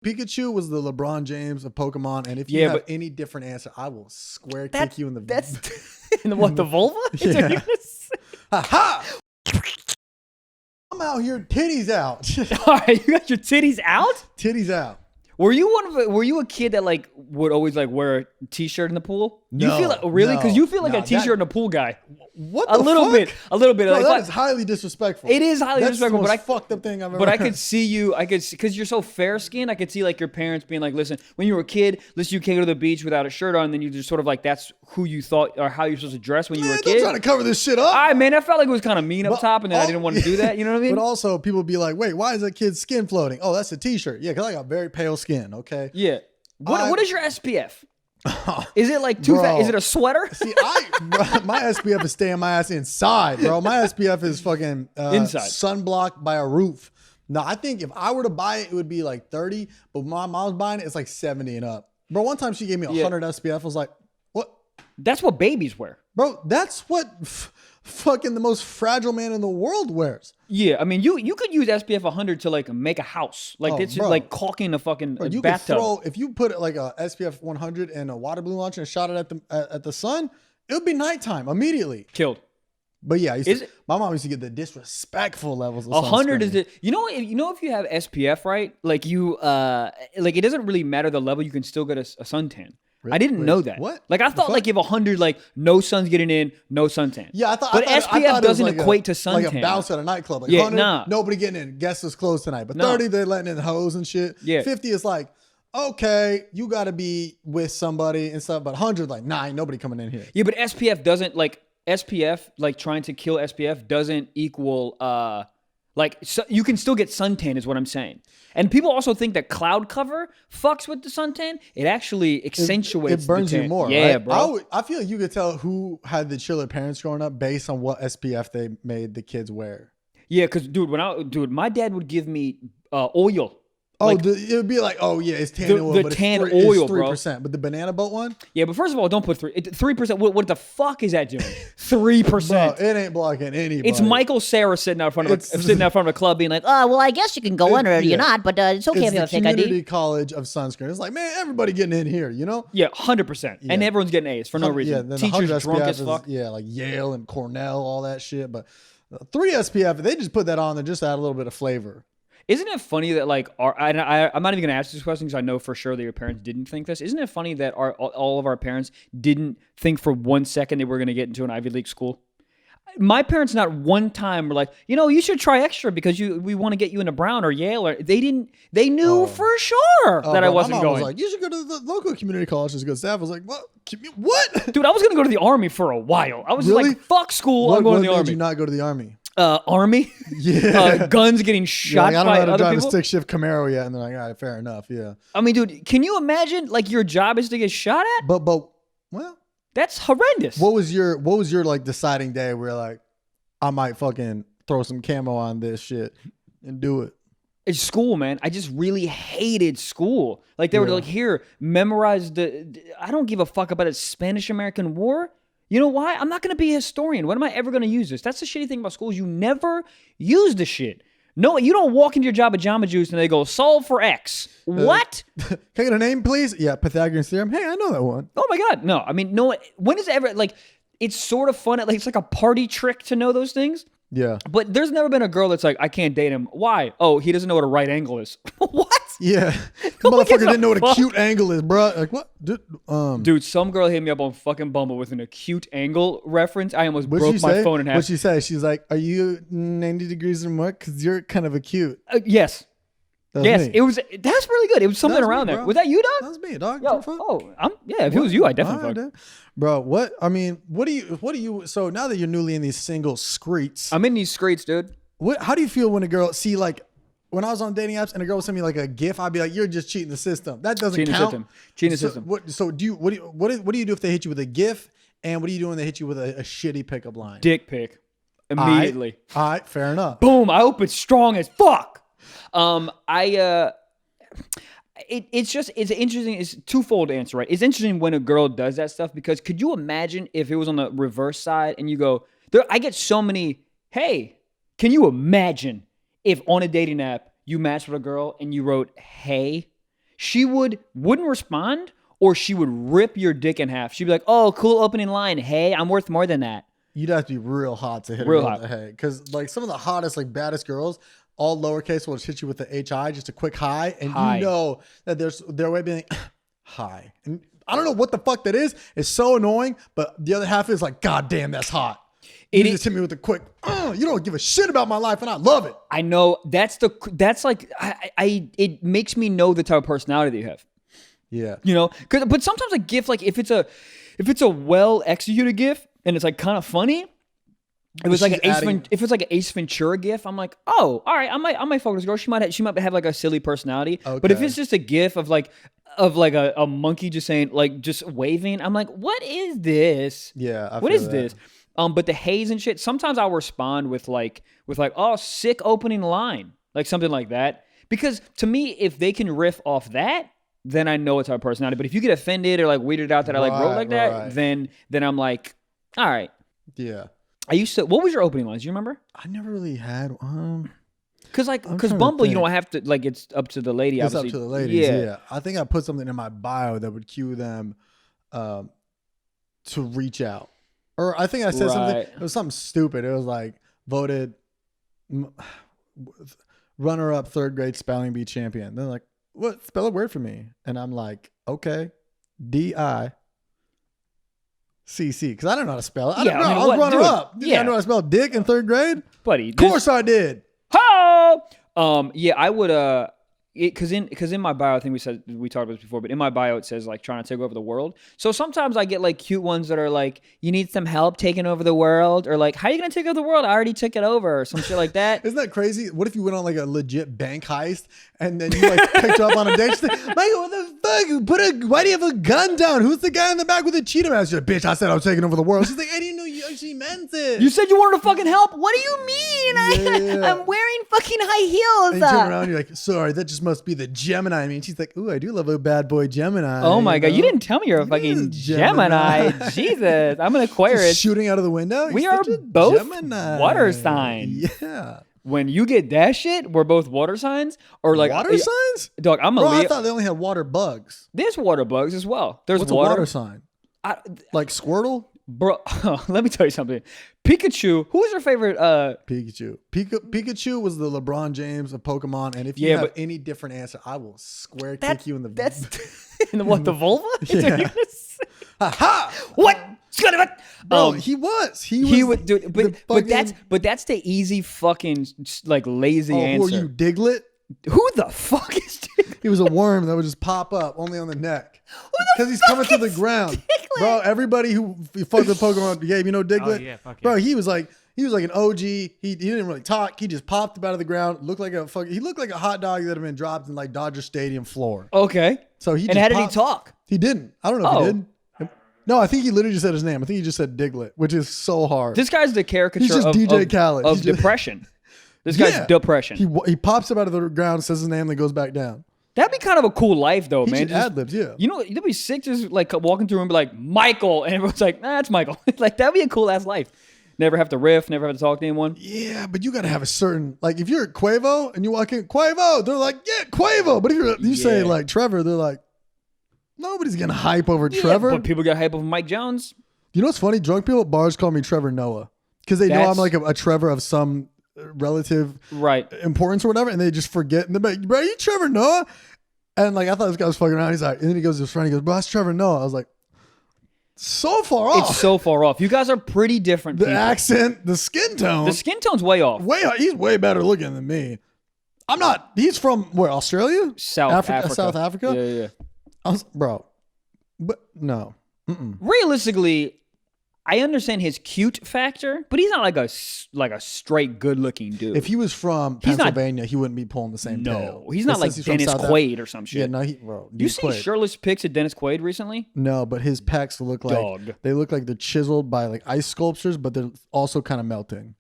Pikachu was the LeBron James of Pokemon, and if you have any different answer, I will square kick you in the. That's in the what? The vulva? Yeah. Ha! I'm out here, titties out. All right, you got your titties out? Titties out. Were you a kid that like would always like wear a t-shirt in the pool? No, you feel like, really? Because you feel like a t-shirt in a pool guy. What the fuck? A little bit. Bro, like, that is highly disrespectful. It is highly disrespectful. That's the most fucked up thing I've ever But heard. I could see you. Because you're so fair skinned. I could see like your parents being like, listen, when you were a kid, listen, you can't go to the beach without a shirt on. And then you just sort of like that's who you thought or how you're supposed to dress when you were a kid. Don't try to cover this shit up. All right, man. I felt like it was kind of mean up top, and then I didn't want to do that. You know what I mean? But also, people be like, wait, why is that kid's skin floating? Oh, that's a t-shirt. Yeah, because I got very pale skin. Okay. Yeah. What is your SPF? Is it like is it a sweater? See, my SPF is staying my ass inside, bro. My SPF is fucking inside, sunblocked by a roof. No, I think if I were to buy it, it would be like 30. But my mom's buying it, it's like 70 and up. Bro, one time she gave me 100 SPF. I was like, what? That's what babies wear. Bro, that's what fucking the most fragile man in the world wears. Yeah, I mean, you could use SPF 100 to like make a house. Like it's just like caulking a fucking bathtub. If you put like a SPF 100 and a water balloon launcher and shot it at the sun, it would be nighttime immediately. Killed. But yeah, my mom used to get the disrespectful levels of 100 sunscreen. is it? You know if you have SPF, right? Like like it doesn't really matter the level. You can still get a suntan. Really? I didn't know that. What? Like I thought, like if 100, like no sun's getting in, no suntan. Yeah, I thought. But SPF doesn't equate to suntan. Like a bounce at a nightclub. Like 100, nobody getting in. Guests is closed tonight. But 30, they're letting in hoes and shit. Yeah. 50 is like, okay, you got to be with somebody and stuff. But 100, like, nah, ain't nobody coming in here. Yeah, but SPF doesn't like trying to kill SPF doesn't equal you can still get suntan is what I'm saying. And people also think that cloud cover fucks with the suntan. It actually accentuates it burns you more. Yeah, right? bro. I feel like you could tell who had the chiller parents growing up based on what SPF they made the kids wear. Yeah, because my dad would give me oil. Oh, it would be like, oh yeah, it's tan oil. The but tan it's oil, 3%. But the banana boat one? Yeah, but first of all, don't put 3%. What the fuck is that doing? 3%. Bro, it ain't blocking anybody. It's Michael Cera sitting out front of a club being like, well, I guess you can go under it. You're not, but it's okay if you take ID. Community college of sunscreen. It's like, man, everybody getting in here, you know? Yeah, 100%. Yeah. And everyone's getting A's for no reason. Yeah, teachers drunk as fuck. Like Yale and Cornell, all that shit. But 3 SPF, they just put that on and just add a little bit of flavor. Isn't it funny that like I'm not even gonna ask this question because I know for sure that your parents didn't think this. Isn't it funny that all of our parents didn't think for 1 second they were gonna get into an Ivy League school? My parents not one time were like, you should try extra because we want to get you into Brown or Yale or they didn't. They knew for sure that I wasn't my mom going. Was like, you should go to the local community college. There's good staff. I was like, what? Dude, I was gonna go to the Army for a while. I was really? like, fuck school. I'm going to the Army. What made you not go to the Army? Army, yeah, guns getting shot by other people. I don't know how to drive a stick shift Camaro yet, and they're like, all right, fair enough, yeah. I mean, dude, can you imagine like your job is to get shot at? But well, that's horrendous. What was your like deciding day where like I might fucking throw some camo on this shit and do it? It's school, man. I just really hated school. Like they were like, here, memorize I don't give a fuck about the Spanish-American War. You know why? I'm not going to be a historian. When am I ever going to use this? That's the shitty thing about school is you never use the shit. No, you don't walk into your job at Jamba Juice and they go, solve for X. What? Can I get a name, please? Yeah, Pythagorean theorem. Hey, I know that one. Oh my God. No, I mean, no. When is it ever, like, it's sort of fun. Like, it's like a party trick to know those things. Yeah. But there's never been a girl that's like, I can't date him. Why? Oh, he doesn't know what a right angle is. What? Yeah. Motherfucker didn't know what a cute angle is, bro. Like, what? Dude, some girl hit me up on fucking Bumble with an acute angle reference. I almost broke my phone in half. What'd she say? She's like, are you 90 degrees or more? Because you're kind of acute. Yes. Yes, me. That's really good. It was something around there. Was that you, dog? That was me, dog. If it was you, I definitely fucked. Bro, what do you, so now that you're newly in these single streets. I'm in these streets, dude. How do you feel when a girl, like, when I was on dating apps and a girl would send me like a GIF, I'd be like, you're just cheating the system. That doesn't count. Cheating the system. What do you do if they hit you with a GIF? And what do you do when they hit you with a shitty pickup line? Dick pic. Immediately. All right, fair enough. Boom, I open strong as fuck. It's interesting. It's a twofold answer, right? It's interesting when a girl does that stuff because could you imagine if it was on the reverse side and you go, I get so many, hey, can you imagine if on a dating app you matched with a girl and you wrote, hey, she wouldn't respond, or she would rip your dick in half. She'd be like, "Oh, cool opening line. Hey, I'm worth more than that." You'd have to be real hot to hit Real her hot. over the head. Because like some of the hottest, like baddest girls, all lowercase will just hit you with the HI, just a quick hi. And Hi. you know that their way of being like, hi. And I don't know what the fuck that is. It's so annoying. But the other half is like, God damn, that's hot. You just hit me with a quick, you don't give a shit about my life and I love it. I know that's like, it makes me know the type of personality that you have. Yeah. You know, but sometimes a GIF, like if it's a well executed GIF and it's like kind of funny, it was like if it's like an Ace Ventura GIF, I'm like, oh, all right, I might fuck with this girl. She might have like a silly personality. Okay. But if it's just a GIF of like a monkey just saying, like, just waving, I'm like, what is this? Yeah. What is this? But the haze and shit, sometimes I'll respond with like, oh, sick opening line, like something like that. Because to me, if they can riff off that, then I know it's our personality. But if you get offended or like weirded out that I like wrote like that, then I'm like, all right. Yeah. What was your opening lines? Do you remember? I never really had Because Bumble, you don't have to, like, it's up to the lady. It's obviously. up to the ladies. Yeah. I think I put something in my bio that would cue them to reach out. Or I think I said something. It was something stupid. It was like voted runner-up third grade spelling bee champion. They're like, "What? Spell a word for me." And I'm like, "Okay, DICC," because I don't know how to spell it. I was runner-up. I know how to spell dick in third grade, buddy. Of course I did. Oh, yeah, I would. Because in my bio, I think we talked about this before, but in my bio it says like trying to take over the world. So sometimes I get like cute ones that are like, you need some help taking over the world, or like, how are you gonna take over the world? I already took it over, or some shit like that. Isn't that crazy? What if you went on like a legit bank heist and then you like picked her up on a date? She's like, Michael, what the fuck? Why do you have a gun down? Who's the guy in the back with the cheetah mask? She's like, bitch, I said I was taking over the world. She's like, I didn't know you actually meant it. You said you wanted to fucking help. What do you mean? I'm wearing fucking high heels. And you turn around, you're like, sorry, that just must be the Gemini. I mean, she's like, ooh, I do love a bad boy Gemini. Oh my God, you didn't tell me you're a fucking Gemini. Jesus, I'm an Aquarius. Just shooting out of the window? We are both Gemini. Water signs. Yeah. When you get that shit, we're both water signs, or like water signs. Dog, I'm a Leo. I thought they only had water bugs. There's water bugs as well. There's What's a water sign? Like Squirtle? Bro, let me tell you something. Pikachu, who is your favorite? Pikachu. Pikachu was the LeBron James of Pokemon, and if you have any different answer, I will square kick you in the. That's in the what? The vulva? Yeah. Ha! What? Bro, he would do it, but that's the easy fucking like lazy answer. Were you Diglett? Who the fuck is Diglett? He was a worm that would just pop up only on the neck because he's coming through the ground. Diglett? Bro, everybody who fucked with Pokemon game, you know Diglett? Oh, yeah, fuck yeah. Bro, he was like an OG. He didn't really talk. He just popped up out of the ground. He looked like a hot dog that had been dropped in like Dodger Stadium floor. Okay. So he and how did he talk? He didn't. I don't know if he did. No, I think he literally just said his name. I think he just said Diglett, which is so hard. This guy's the caricature He's just DJ Khaled. Of depression. This guy's depression. He pops up out of the ground, says his name, then goes back down. That'd be kind of a cool life, though, man. Just ad-libs, yeah. You know, it'd be sick just like walking through and be like, Michael. And everyone's like, nah, it's Michael. Like, that'd be a cool ass life. Never have to riff, never have to talk to anyone. Yeah, but you got to have a certain, like, if you're at Quavo and you walk in, Quavo, they're like, yeah, Quavo. But if you say, like, Trevor, they're like, nobody's going to hype over Trevor. But people get hype over Mike Jones. You know what's funny? Drunk people at bars call me Trevor Noah because they know I'm like a Trevor of some relative importance or whatever, and they just forget. And they're like, bro, you Trevor Noah? And like, I thought this guy was fucking around. He's like, and then he goes to his friend, he goes, bro, that's Trevor Noah. I was like, so far off. It's so far off. You guys are pretty different The people. Accent, the skin tone. The skin tone's way off. He's way better looking than me. I'm not. He's from where? Australia? South Africa. South Africa? Yeah. Bro. But no. Realistically, I understand his cute factor, but he's not like a straight good looking dude. If he was from Pennsylvania, he wouldn't be pulling the same tail. He's not like Dennis Quaid or some shit. Yeah, no, bro. You seen shirtless pics of Dennis Quaid recently? No, but his pecs look like they look like they're chiseled by like ice sculptures, but they're also kind of melting.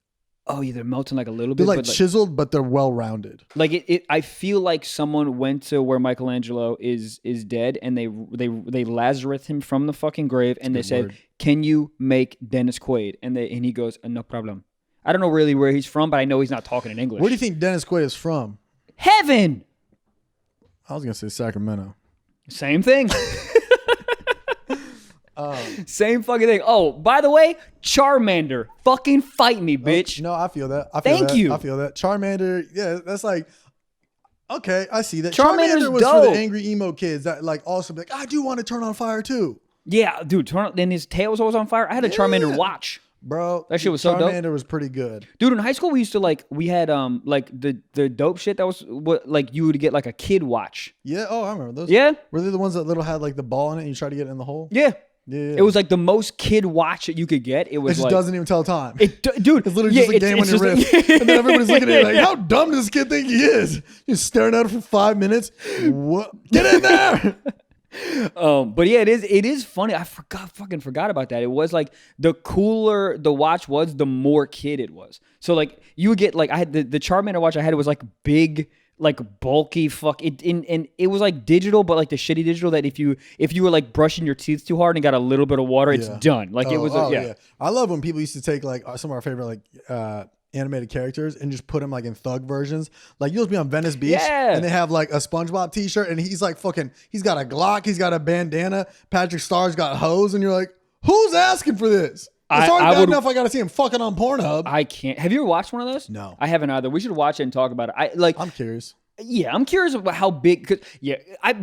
Oh, yeah, they're melting like a little bit. They're like but chiseled, but they're well rounded. Like I feel like someone went to where Michelangelo is dead, and they Lazarus him from the fucking grave, and they said, "Can you make Dennis Quaid?" And he goes, "No problem." I don't know really where he's from, but I know he's not talking in English. Where do you think Dennis Quaid is from? Heaven. I was gonna say Sacramento. Same thing. Same fucking thing. Oh, by the way, Charmander, fucking fight me, bitch. No, I feel that. Thank you. I feel that. Charmander, yeah, that's like, okay, I see that. Charmander's Charmander was dope. for the angry emo kids that like also be like, I do want to turn on fire too. Yeah, dude. Then his tail was always on fire. I had a Charmander watch. Bro, that shit was so dope. Charmander was pretty good. Dude, in high school we used to we had like the dope shit that was what like you would get like a kid watch. Yeah, oh, I remember those. Yeah. Were they the ones that little had like the ball in it and you try to get it in the hole? Yeah. Yeah. It was like the most kid watch that you could get. It was just like, doesn't even tell time. Dude, it's literally just a game on your wrist. And then everybody's looking at it like, how dumb does this kid think he is? You're staring at it for 5 minutes. What? Get in there. But yeah, it is funny. I fucking forgot about that. It was like the cooler the watch was, the more kid it was. So like you would get like I had the Charmander watch I had, it was like big, like bulky and it was like digital, but like the shitty digital that if you were like brushing your teeth too hard and got a little bit of water, it's done. Like it was yeah. I love when people used to take like some of our favorite like animated characters and just put them like in thug versions. Like you'll be on Venice Beach and they have like a SpongeBob t-shirt and he's like he's got a Glock, he's got a bandana, Patrick Starr's got hose, and you're like, who's asking for this? It's already bad enough I gotta see him fucking on Pornhub. I can't. Have you ever watched one of those? No. I haven't either. We should watch it and talk about it. I'm curious. Yeah, I'm curious about how big.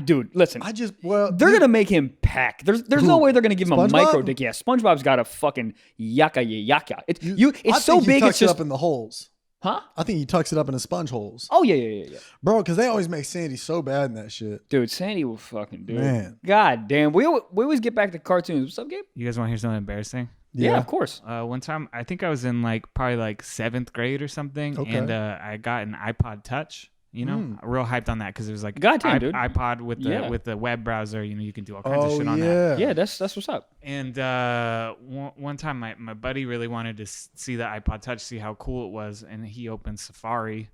Dude, listen. They're gonna make him pack. There's no way they're gonna give him a micro dick. Yeah, SpongeBob's got a fucking yaka. It's so big. It's just up in the holes. Huh? I think he tucks it up in the sponge holes. Oh yeah. Bro, because they always make Sandy so bad in that shit. Dude, Sandy will fucking do it. Man. God damn. We always get back to cartoons. What's up, Gabe? You guys want to hear something embarrassing? Yeah, of course. One time, I think I was in probably 7th grade or something, and I got an iPod Touch. You know, real hyped on that because it was like goddamn, dude. iPod with the web browser. You know, you can do all kinds of shit on that. Yeah, that's what's up. And one time, my buddy really wanted to see the iPod Touch, see how cool it was, and he opened Safari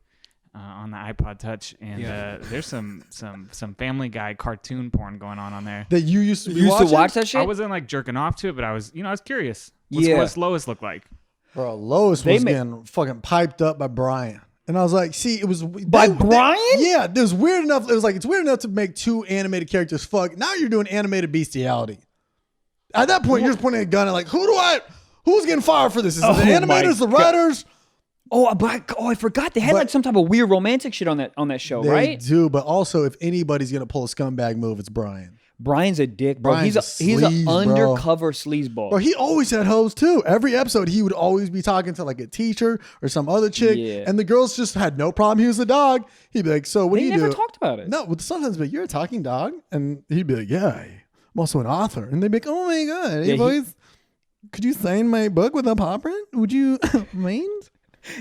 on the iPod Touch, and there's some Family Guy cartoon porn going on there. That you used to watch that shit? I wasn't jerking off to it, but I was curious. What's Lois look like? Bro, Lois was getting fucking piped up by Brian. And I was like, see, it was by Brian? Yeah, it was weird enough. It was like, it's weird enough to make two animated characters fuck. Now you're doing animated bestiality. At that point, you're just pointing a gun and like, who's getting fired for this? Is it the animators, the writers? I forgot they had some type of weird romantic shit on that show, right? They do, but also if anybody's gonna pull a scumbag move, it's Brian. Brian's a dick, bro. He's an undercover sleazeball. Bro, he always had hoes too. Every episode, he would always be talking to like a teacher or some other chick, and the girls just had no problem. He was a dog. He'd be like, "So what do you do?" They never talked about it. No, well, sometimes be like, "You're a talking dog," and he'd be like, "Yeah, I'm also an author," and they'd be like, "Oh my god, hey boys, could you sign my book with a paw print? Would you mind?"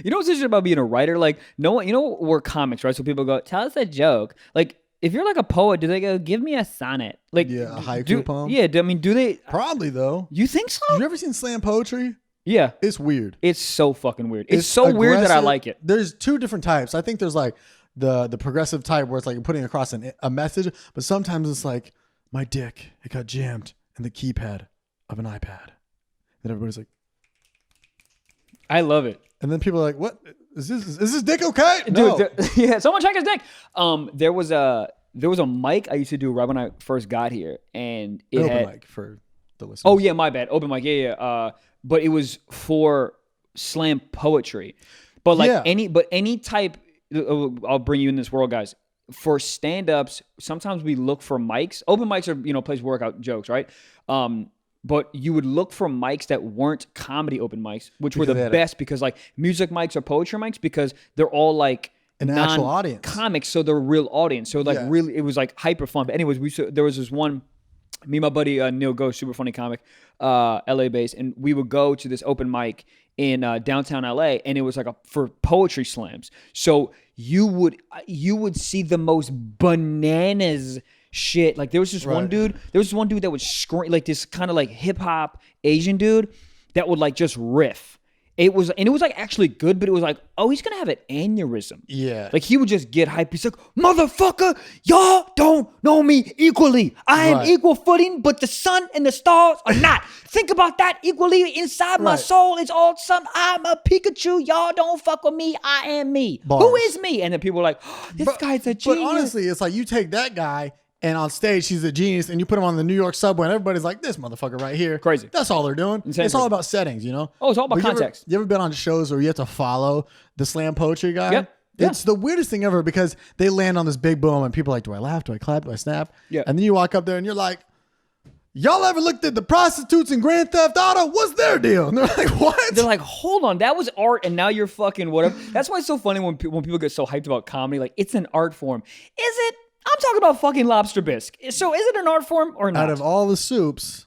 You know what's interesting about being a writer? Like, no one, we're comics, right? So people go, "Tell us a joke." Like, if you're like a poet, do they go, "Give me a sonnet"? Like, a haiku poem? Yeah, I mean, do they? Probably though. You think so? Have you ever seen slam poetry? Yeah. It's weird. It's so fucking weird. It's so aggressive. Weird that I like it. There's two different types. I think there's like the progressive type where it's like you're putting across a message, but sometimes it's like, my dick, it got jammed in the keypad of an iPad. And everybody's like, I love it. And then people are like, what? Is this dick okay? No. Dude, someone check his dick. There was a mic I used to do right when I first got here, and it open had mic for the listeners. Oh yeah, my bad. Open mic, yeah. But it was for slam poetry. But like any type, I'll bring you in this world, guys. For stand-ups, sometimes we look for mics. Open mics are a place to work out jokes, right? But you would look for mics that weren't comedy open mics, which were the best because like music mics or poetry mics because they're all like an actual audience comics, so they're a real audience. So like really, it was like hyper fun. But anyways, there was this one, me and my buddy Neil Go, super funny comic, LA based, and we would go to this open mic in downtown LA, and it was like for poetry slams. So you would see the most bananas shit. Like there was this one dude that would scream, like this kind of like hip hop Asian dude that would like just riff. It was like actually good, but it was like, oh, he's gonna have an aneurysm. Yeah. Like he would just get hyped. He's like, motherfucker, y'all don't know me equally. I am equal footing, but the sun and the stars are not. Think about that equally inside my soul. It's all some. I'm a Pikachu. Y'all don't fuck with me. I am me. Bars. Who is me? And then people are like, oh, this guy's a genius. But honestly, it's like you take that guy. And on stage, he's a genius, and you put him on the New York subway, and everybody's like, this motherfucker right here. Crazy. That's all they're doing. Insane. It's all about settings, you know? Oh, it's all about context. You ever been on shows where you have to follow the slam poetry guy? Yep. It's the weirdest thing ever because they land on this big boom, and people are like, do I laugh? Do I clap? Do I snap? Yeah. And then you walk up there, and you're like, y'all ever looked at the prostitutes in Grand Theft Auto? What's their deal? And they're like, what? They're like, hold on, that was art, and now you're fucking whatever. That's why it's so funny when people get so hyped about comedy. Like, it's an art form. Is it? I'm talking about fucking lobster bisque. So is it an art form or not? Out of all the soups.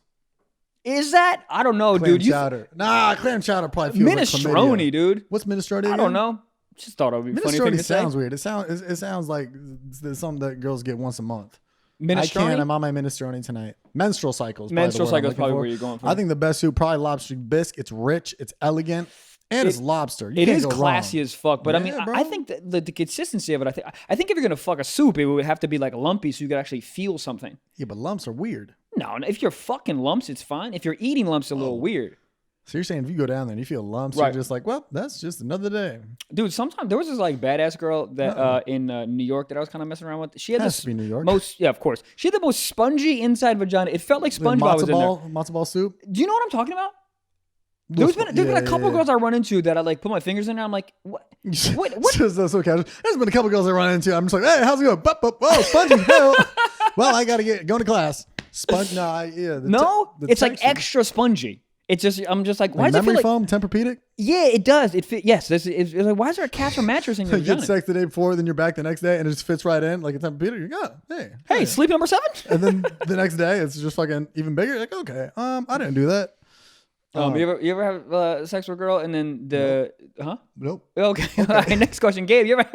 Is that? I don't know, clam dude. Chowder. Clam chowder probably feels minestrone, like dude. What's minestrone again? I don't know. Just thought it would be funny thing to say. Sounds weird. It sounds like it's something that girls get once a month. Minestrone? I'm on my minestrone tonight. Menstrual cycles. Menstrual cycle is probably where you're going for. I think the best soup, probably lobster bisque. It's rich. It's elegant. And it's lobster. It is classy as fuck, but I mean, I think that the consistency of it. I think if you're gonna fuck a soup, it would have to be like lumpy, so you could actually feel something. Yeah, but lumps are weird. No, if you're fucking lumps, it's fine. If you're eating lumps, it's a little weird. So you're saying if you go down there and you feel lumps, you're just like, well, that's just another day. Dude, sometimes there was this like badass girl that in New York that I was kind of messing around with. She had this to be New York. of course. She had the most spongy inside vagina. It felt like SpongeBob was in there. Matzo ball soup. Do you know what I'm talking about? There's been a couple girls I run into that I like put my fingers in there. I'm like, what? That's so casual. There's been a couple girls I run into. I'm just like, hey, how's it going? Oh, spongy. Well, I gotta going to class. Sponge? It's like extra spongy. It's just I'm just like, why does it feel memory like foam, Tempur-Pedic? Yeah, it does. It fit. Yes, it's like, why is there a Casper mattress in your vagina? You get sex the day before, then you're back the next day, and it just fits right in like a Tempur-Pedic. You're like, hey, sleep number 7. And then the next day, it's just fucking even bigger. You're like, okay, I didn't do that. You ever have sex with a girl and then Nope. Okay. All right, next question, Gabe. You ever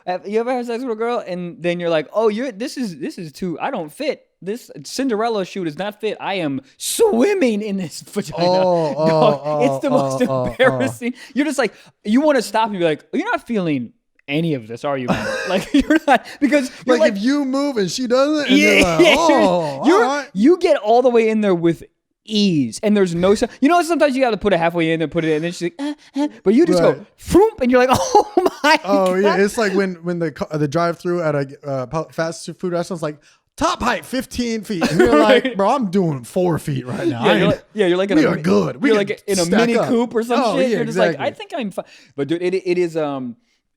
have sex with a girl and then you're like, oh, this is too. I don't fit. This Cinderella shoe does not fit. I am swimming in this vagina. It's the most embarrassing. You're just like, you want to stop and be like, you're not feeling any of this, are you, man? Like you're not, because you're like if you move and she doesn't, and you're like, all right. You get all the way in there with ease, and there's no, sometimes you got to put it halfway in and put it in, and then she's like, but you just go throop, and you're like, oh my God. Yeah, it's like when the drive-through at a fast food restaurant's like, top height 15 feet, and you're like, bro, I'm doing 4 feet right now. You're like we are good. You're like in a mini coupe or some shit. Yeah, you're just like, I think I'm fine. But dude, it is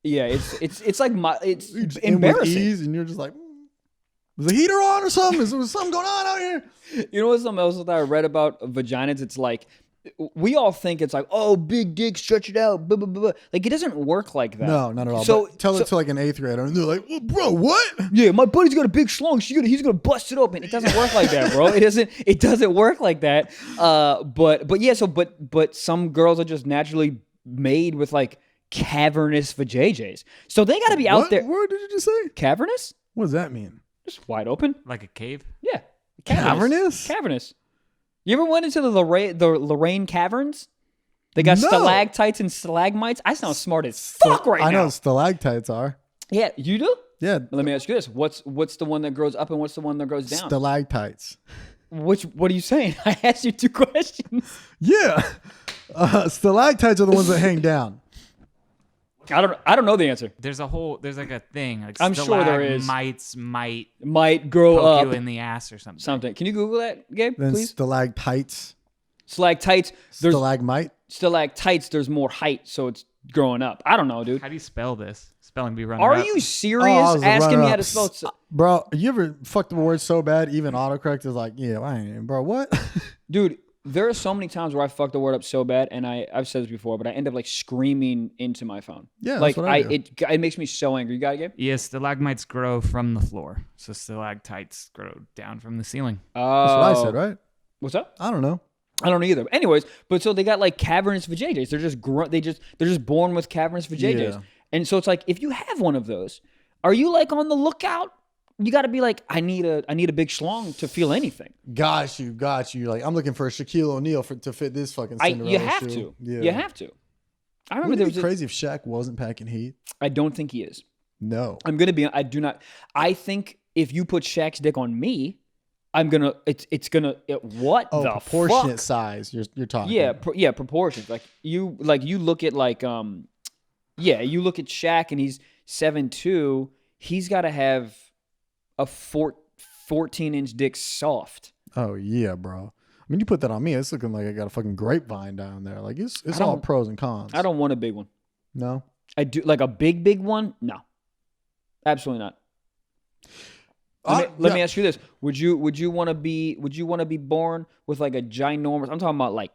it's like it's embarrassing. Ease, and you're just like, is the heater on or something? Is there something going on out here? You know what's something else that I read about vaginas? It's like, we all think it's like, oh, big dick, stretch it out, blah, blah, blah. Like, it doesn't work like that. No, not at all. So tell it to like an 8th grader, and they're like, well, bro, what? Yeah, my buddy's got a big schlong. He's gonna bust it open. It doesn't work like that, bro. It doesn't work like that. But some girls are just naturally made with like cavernous vajayjays. So they got to be out there. What word did you just say? Cavernous? What does that mean? Just wide open. Like a cave? Yeah. Cavernous? Cavernous. You ever went into the Lorraine Caverns? They got stalactites and stalagmites. I sound smart as fuck right now. I know what stalactites are. Yeah, you do? Yeah. Let me ask you this. What's the one that grows up and what's the one that grows down? Stalactites. What are you saying? I asked you 2 questions. Yeah. Stalactites are the ones that hang down. I don't know the answer. There's like a thing. Like I'm sure there is. Might grow poke up you in the ass or something. Can you Google that, Gabe, then please? Stalactites. Stalactites. Stalagmite. Stalactites. There's more height, so it's growing up. I don't know, dude. How do you spell this? Spelling bee runner. Are you serious? Asking me how to spell it? Bro, you ever fucked the word so bad, even autocorrect is like, yeah, I ain't, bro, what? Dude, there are so many times where I fucked the word up so bad, and I've said this before, but I end up like screaming into my phone. Yeah, like that's what I do. It makes me so angry. You got it, Gabe? Yes, stalagmites grow from the floor, so stalactites grow down from the ceiling. That's what I said, right? What's up? I don't know. I don't either. Anyways, but so they got like cavernous vajayjays. They're just born with cavernous vajayjays. Yeah. And so it's like, if you have one of those, are you like on the lookout you got to be like, I need a big schlong to feel anything. Got you. Like, I'm looking for a Shaquille O'Neal to fit this fucking Cinderella You have shoe. to. Yeah. You have to. I remember Wouldn't it be crazy if Shaq wasn't packing heat? I don't think he is. No. I do not. I think if you put Shaq's dick on me, it's gonna, what the proportionate fuck? size you're talking. Yeah, proportions. Like you look at you look at Shaq and he's 7'2", he's got to have a 14-inch dick soft. Oh yeah, bro. I mean, you put that on me, it's looking like I got a fucking grapevine down there. Like it's all pros and cons. I don't want a big one. No. I do like a big one. No, absolutely not. Let me ask you this: Would you want to be born with like a ginormous? I'm talking about like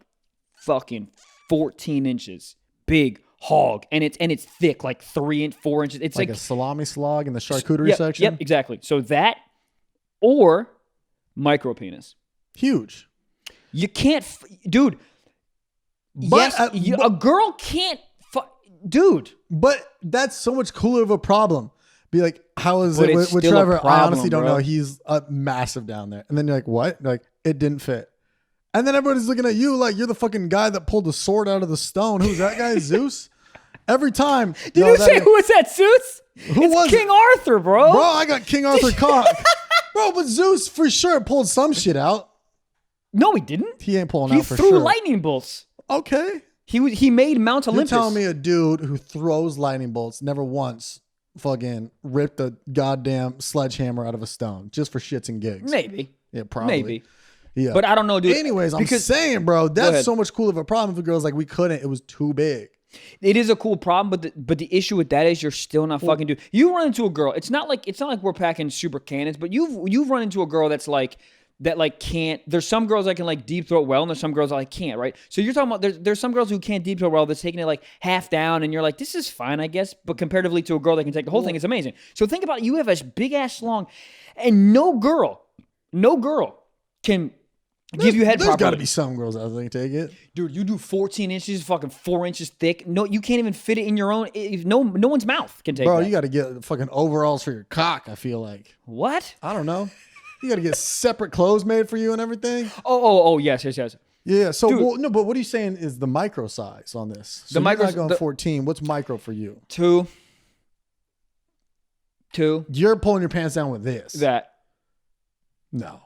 fucking 14 inches, big hog, and it's thick, like 4 inches. It's like a salami slog in the charcuterie section. Yep, exactly. So that or micro penis. Huge. You can't, dude. But, a girl can't, dude. But that's so much cooler of a problem. Be like, how is But it it's with still a Trevor? I problem, honestly don't bro. know. He's massive down there. And then you're like, what? You're like, it didn't fit. And then everybody's looking at you like you're the fucking guy that pulled the sword out of the stone. Who's that guy? Zeus? Every time. Did you say who was that, Zeus? Who was King Arthur, bro. Bro, I got King Arthur cock. Bro, but Zeus for sure pulled some shit out. No, he didn't. He ain't pulling out for He threw sure. lightning bolts. Okay. He made Mount Olympus. You're telling me a dude who throws lightning bolts never once fucking ripped a goddamn sledgehammer out of a stone just for shits and gigs? Maybe. Yeah, probably. Maybe. Yeah. But I don't know, dude. Anyways, I'm saying, bro, that's so much cooler of a problem if a girl's like, we couldn't. It was too big. It is a cool problem, but the issue with that is you're still not fucking dude. You run into a girl. It's not like we're packing super cannons, but you've run into a girl that's like can't. There's some girls that can like deep throat well, and there's some girls that like can't, right? So you're talking about there's some girls who can't deep throat well that's taking it like half down, and you're like, this is fine, I guess. But comparatively to a girl that can take the whole thing, it's amazing. So think about it. You have a big ass schlong, and no girl can give you head There's properly. got to be some girls out there that can take it. Dude, you do 14 inches, fucking 4 inches thick. No, you can't even fit it in your own. No one's mouth can take Bro, that. you got to get fucking overalls for your cock, I feel like. What? I don't know. You got to get separate clothes made for you and everything. Oh, yes. Yeah. So, Dude. but what are you saying is the micro size on this? So The micro- you're not going 14. What's micro for you? 2. You're pulling your pants down with this. That. No,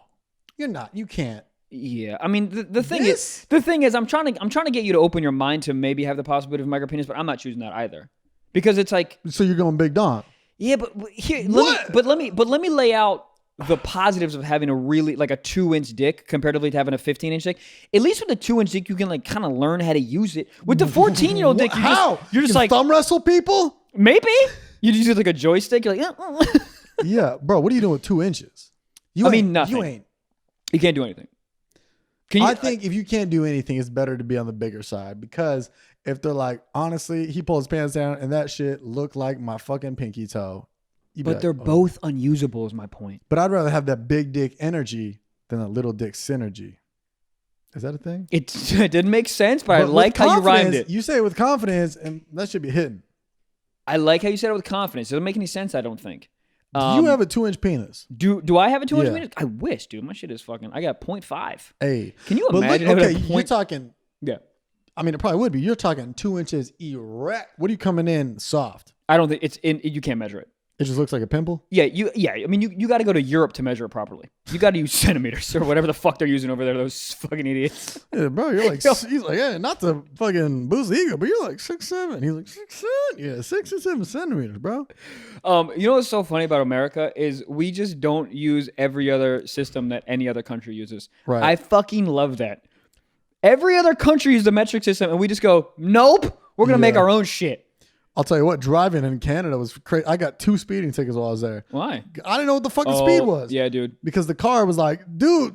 you're not. You can't. Yeah, I mean the thing is I'm trying to get you to open your mind to maybe have the possibility of micro penis, but I'm not choosing that either because it's like So you're going big Don. yeah, but here let me lay out the positives of having a really like a 2-inch dick comparatively to having a 15-inch dick. At least with a 2-inch dick, you can like kind of learn how to use it. With the 14-year-old dick, you're just like thumb wrestle people. Maybe you just use like a joystick. You're like Yeah, bro. What are you doing with 2 inches? nothing. You ain't. You can't do anything. I think if you can't do anything, it's better to be on the bigger side because if they're like, honestly, he pulled his pants down and that shit looked like my fucking pinky toe. But they're both unusable is my point. But I'd rather have that big dick energy than a little dick synergy. Is that a thing? It didn't make sense, but I like how you rhymed it. You say it with confidence and that should be hitting. I like how you said it with confidence. It doesn't make any sense, I don't think. Do you have a 2-inch penis? Do I have a 2-inch Yeah. penis? I wish, dude. My shit is fucking. I got 0.5. Hey. Can you But imagine? look, having okay, a you're talking, Yeah. I mean, it probably would be. You're talking 2 inches erect. What are you coming in soft? I don't think it's in. You can't measure it. It just looks like a pimple? Yeah. I mean, you got to go to Europe to measure it properly. You got to use centimeters or whatever the fuck they're using over there. Those fucking idiots. Yeah, bro, you're like, he's like, yeah, not to fucking boost the ego, but you're like 6'7". He's like 6'7". Yeah, 6 and 7 centimeters, bro. You know what's so funny about America is we just don't use every other system that any other country uses. Right. I fucking love that. Every other country uses the metric system, and we just go, nope, we're gonna make our own shit. I'll tell you what, driving in Canada was crazy. I got 2 speeding tickets while I was there. Why? I didn't know what the fucking speed was. Yeah, dude. Because the car was like, dude,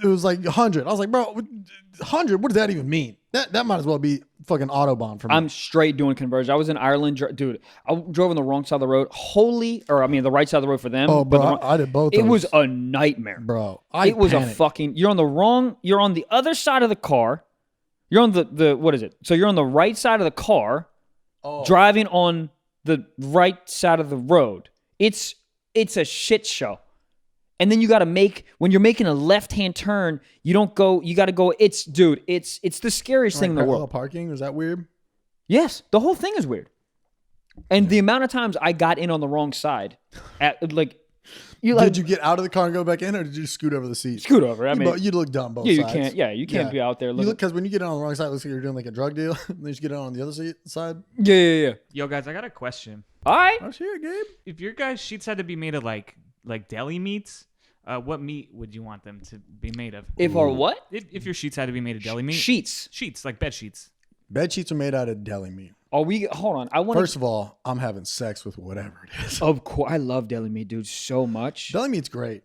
it was like 100. I was like, bro, 100, what does that even mean? That might as well be fucking Autobahn for me. I'm straight doing conversion. I was in Ireland, dude. I drove on the wrong side of the road. The right side of the road for them. Oh, bro, I did both. It was a nightmare, bro. It was a fucking. You're on the other side of the car. You're on the what is it? So you're on the right side of the car, driving on the right side of the road. It's it's a shit show. And then you got to when you're making a left-hand turn, you got to go, it's the scariest thing in the world. Parking, is that weird? Yes, the whole thing is weird. And the amount of times I got in on the wrong side, did you get out of the car and go back in, or did you scoot over the seat? Scoot over. I mean, you'd look dumb both sides. You can't be out there. Because when you get on the wrong side, it looks like you're doing like a drug deal. Then you get on the other side. Yeah. Yo, guys, I got a question. All right. Let's hear it, Gabe. If your guys' sheets had to be made of like deli meats, what meat would you want them to be made of? If our what? If your sheets had to be made of deli meat. Sheets, like bed sheets. Bed sheets are made out of deli meat. Hold on. First of all, I'm having sex with whatever it is. Of course, I love deli meat, dude, so much. Deli meat's great.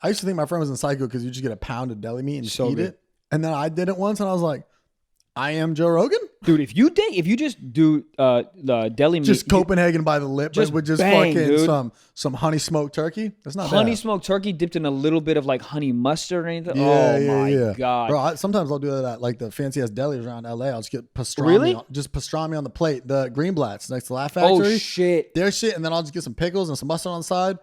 I used to think my friend was in psycho because you just get a pound of deli meat and just eat it. And then I did it once and I was like, I am Joe Rogan? Dude, if you just do the deli meat. Just Copenhagen by the lip with just bang, fucking dude. some honey smoked turkey. That's not honey bad. smoked turkey dipped in a little bit of like honey mustard or anything. Yeah, God. Bro, sometimes I'll do that at like the fancy ass delis around LA. I'll just get pastrami. Really? Just pastrami on the plate. The Greenblatt's next to Laugh Factory. Oh, shit. Their shit. And then I'll just get some pickles and some mustard on the side.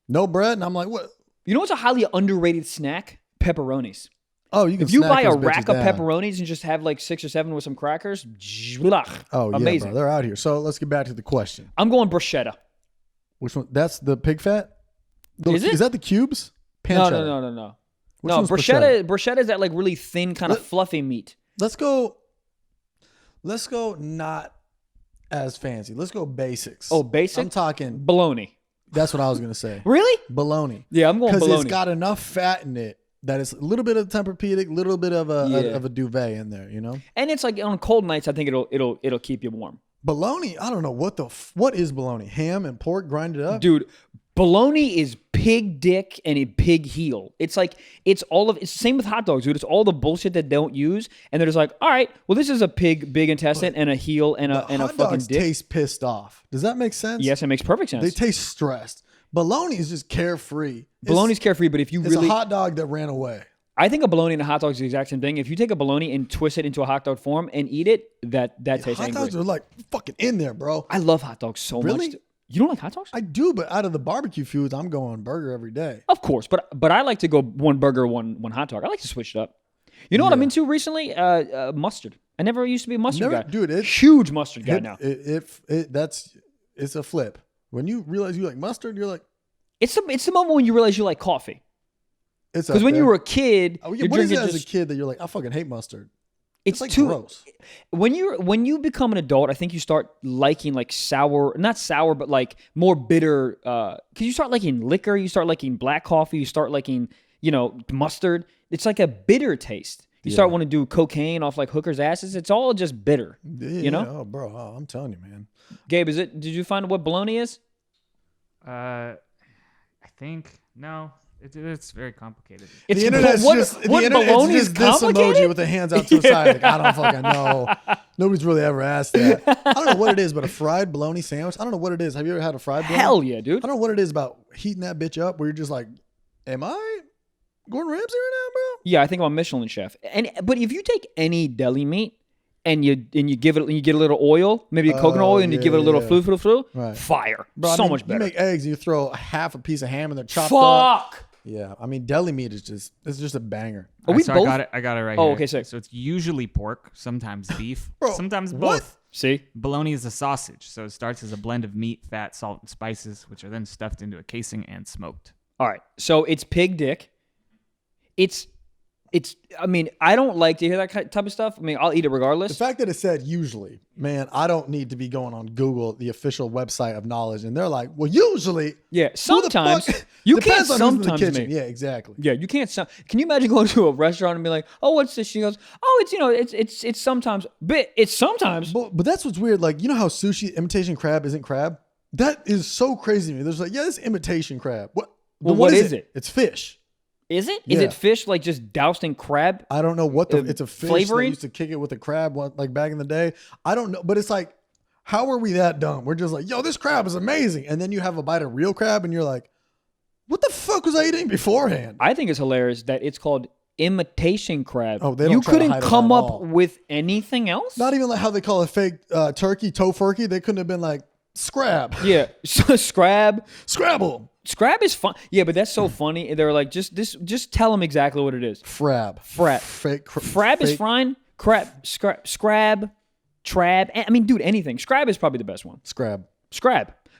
No bread. And I'm like, what? You know what's a highly underrated snack? Pepperonis. Oh, you can if you snack buy a those rack bitches of down. pepperonis and just have like 6 or 7 with some crackers, amazing. amazing. Bro, they're out here. So let's get back to the question. I'm going bruschetta. Which one? That's the pig fat? Is it? Is that the cubes? No. Which No, one's bruschetta is that like really thin kind of fluffy meat. Let's go not as fancy. Let's go basics. Oh, basic? I'm talking bologna. That's what I was going to say. Really? Bologna. Yeah, I'm going bologna. Because it's got enough fat in it that it's a little bit of Tempur-Pedic, a little bit of a duvet in there, you know? And it's like on cold nights, I think it'll keep you warm. Bologna, I don't know what is bologna? Ham and pork grinded up? Dude, bologna is pig dick and a pig heel. It's like it's the same with hot dogs, dude. It's all the bullshit that they don't use, and they're just like, all right, well, this is a big intestine and a heel and a hot fucking dogs dick. taste pissed off. Does that make sense? Yes, it makes perfect sense. They taste stressed. Bologna is just carefree. Bologna's carefree, but if you it's a hot dog that ran away. I think a bologna and a hot dog is the exact same thing. If you take a bologna and twist it into a hot dog form and eat it, that tastes angry. Hot dogs are like fucking in there, bro. I love hot dogs so much. Really? You don't like hot dogs? I do, but out of the barbecue foods, I'm going burger every day. Of course, but I like to go one burger, one hot dog. I like to switch it up. You know what I'm into recently? Mustard. I never used to be a mustard guy. Dude, huge mustard guy now. It's a flip. When you realize you like mustard, you're like, it's the moment when you realize you like coffee. It's because when you were a kid, what is it as a kid that you're like, I fucking hate mustard? It's like too gross. When you become an adult, I think you start liking like not sour, but like more bitter. Because you start liking liquor, you start liking black coffee, you start liking mustard. It's like a bitter taste. You start wanting to do cocaine off like hookers' asses. It's all just bitter. Yeah, oh, bro, I'm telling you, man. Gabe, did you find what bologna is? I think no. It's very complicated. The internet's just this emoji with the hands out to the side. Like, I don't fucking know. Nobody's really ever asked that. I don't know what it is, but a fried bologna sandwich. I don't know what it is. Have you ever had a fried bologna? Hell yeah, dude. I don't know what it is about heating that bitch up where you're just like, am I Gordon Ramsay right now, bro? Yeah, I think I'm a Michelin chef. But if you take any deli meat and you give it, and you get a little oil, maybe a coconut oil, and you give it a little flu, right. Fire. Bro, so much better. You make eggs and you throw half a piece of ham in there chopped up. Fuck. Yeah, I mean deli meat is just a banger. Are we both? I got it right here. Oh, okay, sick. So it's usually pork, sometimes beef, Bro, sometimes both. What? See? Bologna is a sausage, so it starts as a blend of meat, fat, salt, and spices, which are then stuffed into a casing and smoked. All right, so it's pig dick. I mean, I don't like to hear that type of stuff. I mean, I'll eat it regardless. The fact that it said usually, man, I don't need to be going on Google, the official website of knowledge, and they're like, well, usually. Yeah, sometimes. You can't sometimes. Yeah, exactly. Yeah, you can't. Can you imagine going to a restaurant and be like, oh, what's this? She goes, oh, it's sometimes. But it's sometimes. But that's what's weird. Like, you know how sushi, imitation crab isn't crab? That is so crazy to me. There's like, yeah, this imitation crab. What is it? It's fish. Is it? Is it fish like just doused in crab? I don't know what it's a fish flavoring? That used to kick it with a crab like back in the day. I don't know, but it's like, how are we that dumb? We're just like, yo, this crab is amazing. And then you have a bite of real crab and you're like, what the fuck was I eating beforehand? I think it's hilarious that it's called imitation crab. Oh, they don't You try to couldn't hide it come at up all. with anything else? Not even like how they call a fake turkey, tofurkey. They couldn't have been like, scrab. Yeah, scrab. Scrabble. Scrab is fun. Yeah, but that's so funny. They're like, just tell them exactly what it is. Frab. Frab is fine. Scrab, trab. I mean, dude, anything. Scrab is probably the best one. Scrab.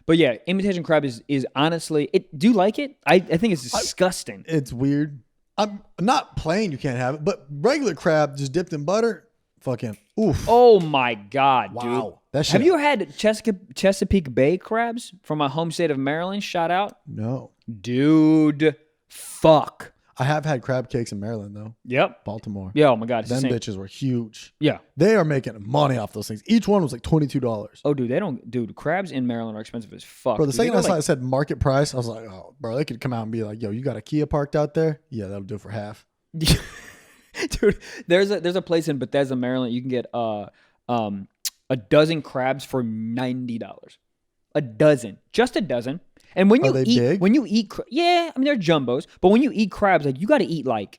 But yeah, imitation crab is honestly. Do you like it? I think it's disgusting. It's weird. I'm not plain. You can't have it, but regular crab just dipped in butter. Fucking oof. Oh my God, dude. That shit. Have you had Chesapeake Bay crabs from my home state of Maryland? Shout out. No. Dude, fuck. I have had crab cakes in Maryland though. Yep. Baltimore. Yeah, oh my God. Them bitches were huge. Yeah. They are making money off those things. Each one was like $22. Oh, dude, crabs in Maryland are expensive as fuck. Bro, the second I saw it said market price, I was like, oh, bro, they could come out and be like, yo, you got a Kia parked out there? Yeah, that'll do it for half. Dude, there's a place in Bethesda, Maryland. You can get a dozen crabs for $90. A dozen, just a dozen. And when you yeah, I mean they're jumbos, but when you eat crabs, like you got to eat like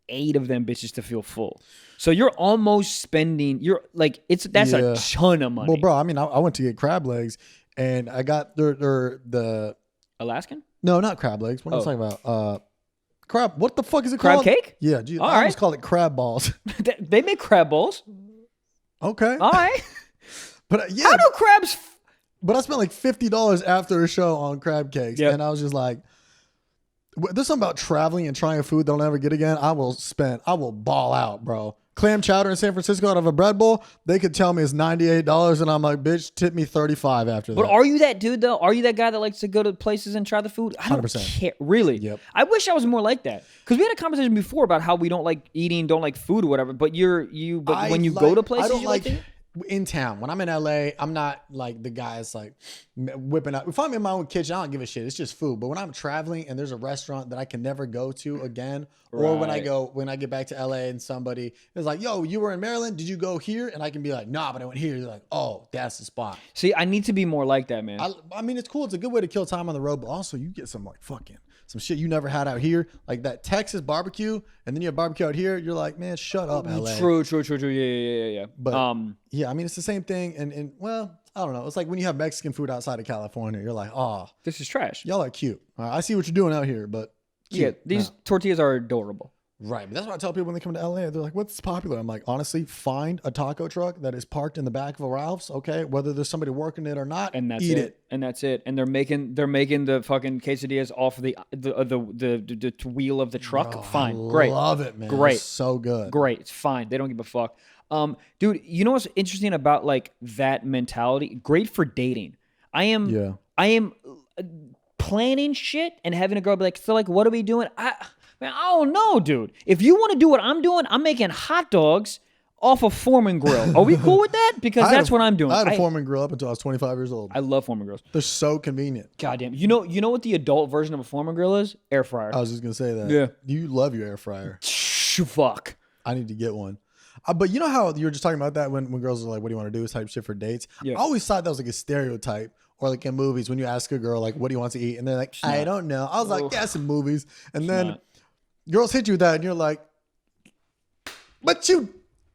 8 of them bitches to feel full. So you're almost spending. You're like that's a ton of money. Well, bro, I mean, I went to get crab legs, and I got the Alaskan. No, not crab legs. What am I talking about? Crab. What the fuck is it crab called? Crab cake? Yeah, geez, I almost call it crab balls. They make crab balls. Okay. All right. But yeah. How do crabs? But I spent like $50 after a show on crab cakes, and I was just like, "There's something about traveling and trying food that I'll never get again. I will ball out, bro." Clam chowder in San Francisco out of a bread bowl, they could tell me it's $98, and I'm like, bitch, tip me $35 after that. But are you that dude though? Are you that guy that likes to go to places and try the food? I don't 100%. care. Really? Yep. I wish I was more like that. Because we had a conversation before about how we don't like eating, don't like food or whatever. But when you go to places, I don't you like to eat? In town. When I'm in LA, I'm not like the guy that's like whipping out. If I'm in my own kitchen, I don't give a shit. It's just food. But when I'm traveling and there's a restaurant that I can never go to again, or when I get back to LA and somebody is like, yo, you were in Maryland, did you go here? And I can be like, nah, but I went here. You're like, oh, that's the spot. See, I need to be more like that, man. I mean, it's cool. It's a good way to kill time on the road, but also you get some like some shit you never had out here, like that Texas barbecue, and then you have barbecue out here. You're like, man, shut up, LA. True. Yeah. But yeah, I mean, it's the same thing. And well, I don't know. It's like when you have Mexican food outside of California, you're like, oh, this is trash. Y'all are cute. I see what you're doing out here, but cute. Yeah, these tortillas are adorable. Right. But that's what I tell people when they come to LA. They're like, what's popular? I'm like, honestly, find a taco truck that is parked in the back of a Ralph's, okay? Whether there's somebody working it or not, and that's eat it. And that's it. And they're making the fucking quesadillas off of the wheel of the truck. Oh, fine. I Great. Love it, man. Great. It's so good. Great. It's fine. They don't give a fuck. Dude, you know what's interesting about like that mentality? Great for dating. I am planning shit and having a girl be like, so like, what are we doing? Man, I don't know, dude. If you want to do what I'm doing, I'm making hot dogs off a Foreman grill. Are we cool with that? Because that's what I'm doing. I had a Foreman grill up until I was 25 years old. I love Foreman grills. They're so convenient. Goddamn. You know what the adult version of a Foreman grill is? Air fryer. I was just going to say that. Yeah. You love your air fryer. Fuck. I need to get one. But you know how you were just talking about that when girls are like, what do you want to do? Type shit for dates. Yeah. I always thought that was like a stereotype. Or like in movies when you ask a girl, like, what do you want to eat? And they're like, I don't know. I was like, yes, in movies. And then girls hit you with that and you're like, but you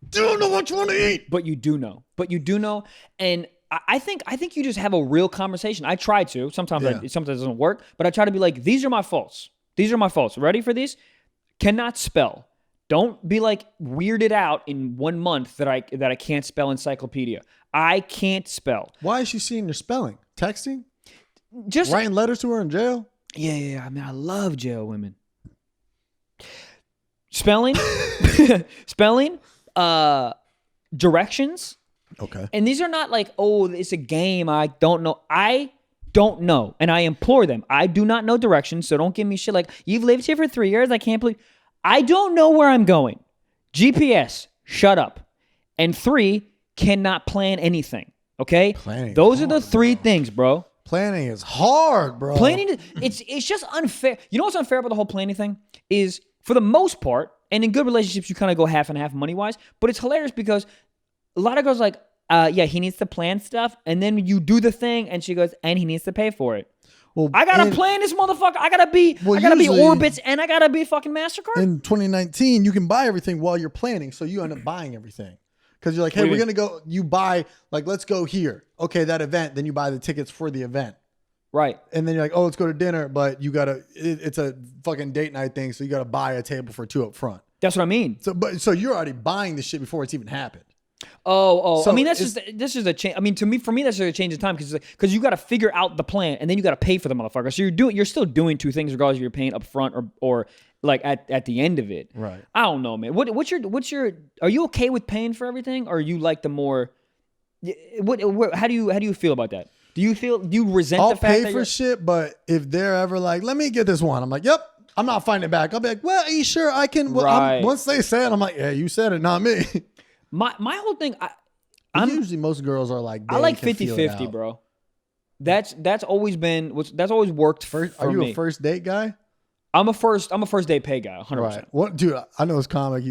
don't know what you want to eat. But you do know. And I think you just have a real conversation. I try to. Sometimes it doesn't work. But I try to be like, these are my faults. Ready for these? Cannot spell. Don't be like weirded out in 1 month that I can't spell encyclopedia. I can't spell. Why is she seeing your spelling? Texting? Just writing letters to her in jail? Yeah. I mean, I love jail women. Spelling, directions. Okay. And these are not like, oh, it's a game. I don't know. And I implore them. I do not know directions, so don't give me shit like, you've lived here for 3 years. I can't believe. I don't know where I'm going. GPS, shut up. And 3, cannot plan anything. Okay? Those are the 3 things, bro. Planning is hard, bro. Planning, it's just unfair. You know what's unfair about the whole planning thing? Is for the most part, and in good relationships, you kind of go half and half money-wise, but it's hilarious because a lot of girls are like, yeah, he needs to plan stuff, and then you do the thing, and she goes, and he needs to pay for it. Well, I gotta plan this motherfucker. I gotta be Orbitz and I gotta be fucking MasterCard. In 2019, you can buy everything while you're planning, so you end up buying everything. Because you're like, hey, we're gonna go. You buy like, let's go here. Okay, that event. Then you buy the tickets for the event. Right. And then you're like, oh, let's go to dinner, but it's a fucking date night thing, so you gotta buy a table for 2 up front. That's what I mean. So you're already buying the shit before it's even happened. Oh. So I mean, that's just a change. I mean, for me, that's just a change of time because you got to figure out the plan and then you got to pay for the motherfucker. So you're still doing 2 things regardless if you're paying up front or like at the end of it. Right. I don't know, man. What's your? Are you okay with paying for everything, or you like the more? How do you feel about that? Do you resent the fact that I'll pay for shit, but if they're ever like, let me get this one, I'm like, yep, I'm not finding it back. I'll be like, well, are you sure I can? Well, right. Once they say it, I'm like, yeah, you said it, not me. My whole thing, usually most girls are like, I like 50-50, bro. That's always been that's always worked for me. Are you a first date guy? I'm a first date pay guy, 100%. Right. What, dude? I know this comic.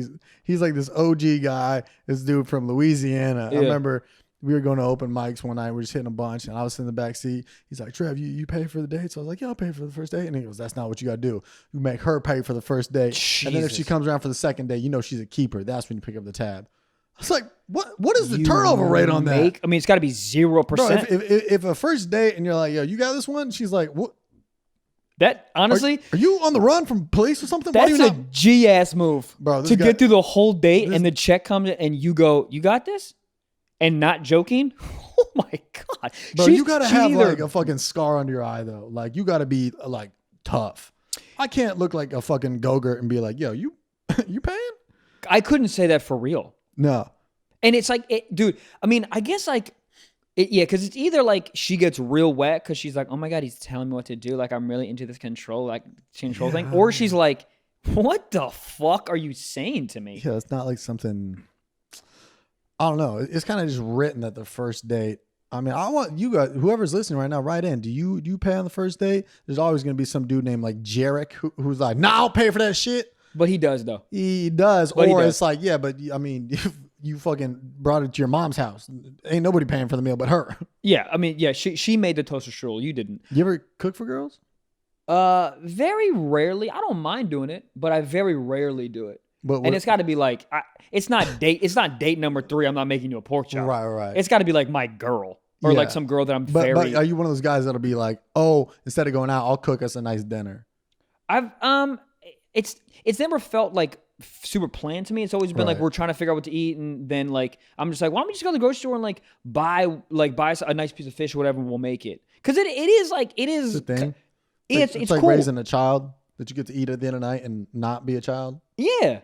He's like this OG guy. This dude from Louisiana. Yeah. I remember we were going to open mics one night. We were just hitting a bunch, and I was in the back seat. He's like, Trev, you pay for the date? So I was like, yeah, I'll pay for the first date. And he goes, that's not what you got to do. You make her pay for the first date. Jesus. And then if she comes around for the second date, you know she's a keeper. That's when you pick up the tab. I was like, what is the turnover rate on that? I mean, it's got to be 0%. Bro, if a first date and you're like, yo, you got this one? She's like, what? That, honestly. Are you on the run from police or something? That's a G-ass move. Bro, to get through the whole date and the check comes in and you go, you got this? And not joking? Oh my God. Bro, you got to have like a fucking scar under your eye though. Like you got to be like tough. I can't look like a fucking go-gurt and be like, yo, you paying? I couldn't say that for real. No. And it's like, dude, I mean, I guess like, because it's either like she gets real wet because she's like, oh my God, he's telling me what to do. Like, I'm really into this control thing. Or she's like, what the fuck are you saying to me? Yeah, it's not like something, I don't know. It's kind of just written at the first date. I mean, I want you guys, whoever's listening right now, write in. Do you pay on the first date? There's always going to be some dude named like Jarek who's like, nah, I'll pay for that shit. But he does though. He does. But or it's like, yeah, but I mean, you fucking brought it to your mom's house. Ain't nobody paying for the meal but her. Yeah, I mean, yeah, she made the toaster strudel. You didn't. You ever cook for girls? Very rarely. I don't mind doing it, but I very rarely do it. And it's got to be like, it's not date number 3. I'm not making you a pork chop. Right. It's got to be like my girl or like some girl that I'm But are you one of those guys that'll be like, oh, instead of going out, I'll cook us a nice dinner? It's never felt like super planned to me. It's always been like we're trying to figure out what to eat, and then like I'm just like, why don't we just go to the grocery store and like buy a nice piece of fish or whatever, and we'll make it. Because it is the thing. It's like cool. Raising a child that you get to eat at the end of the night and not be a child. Yeah.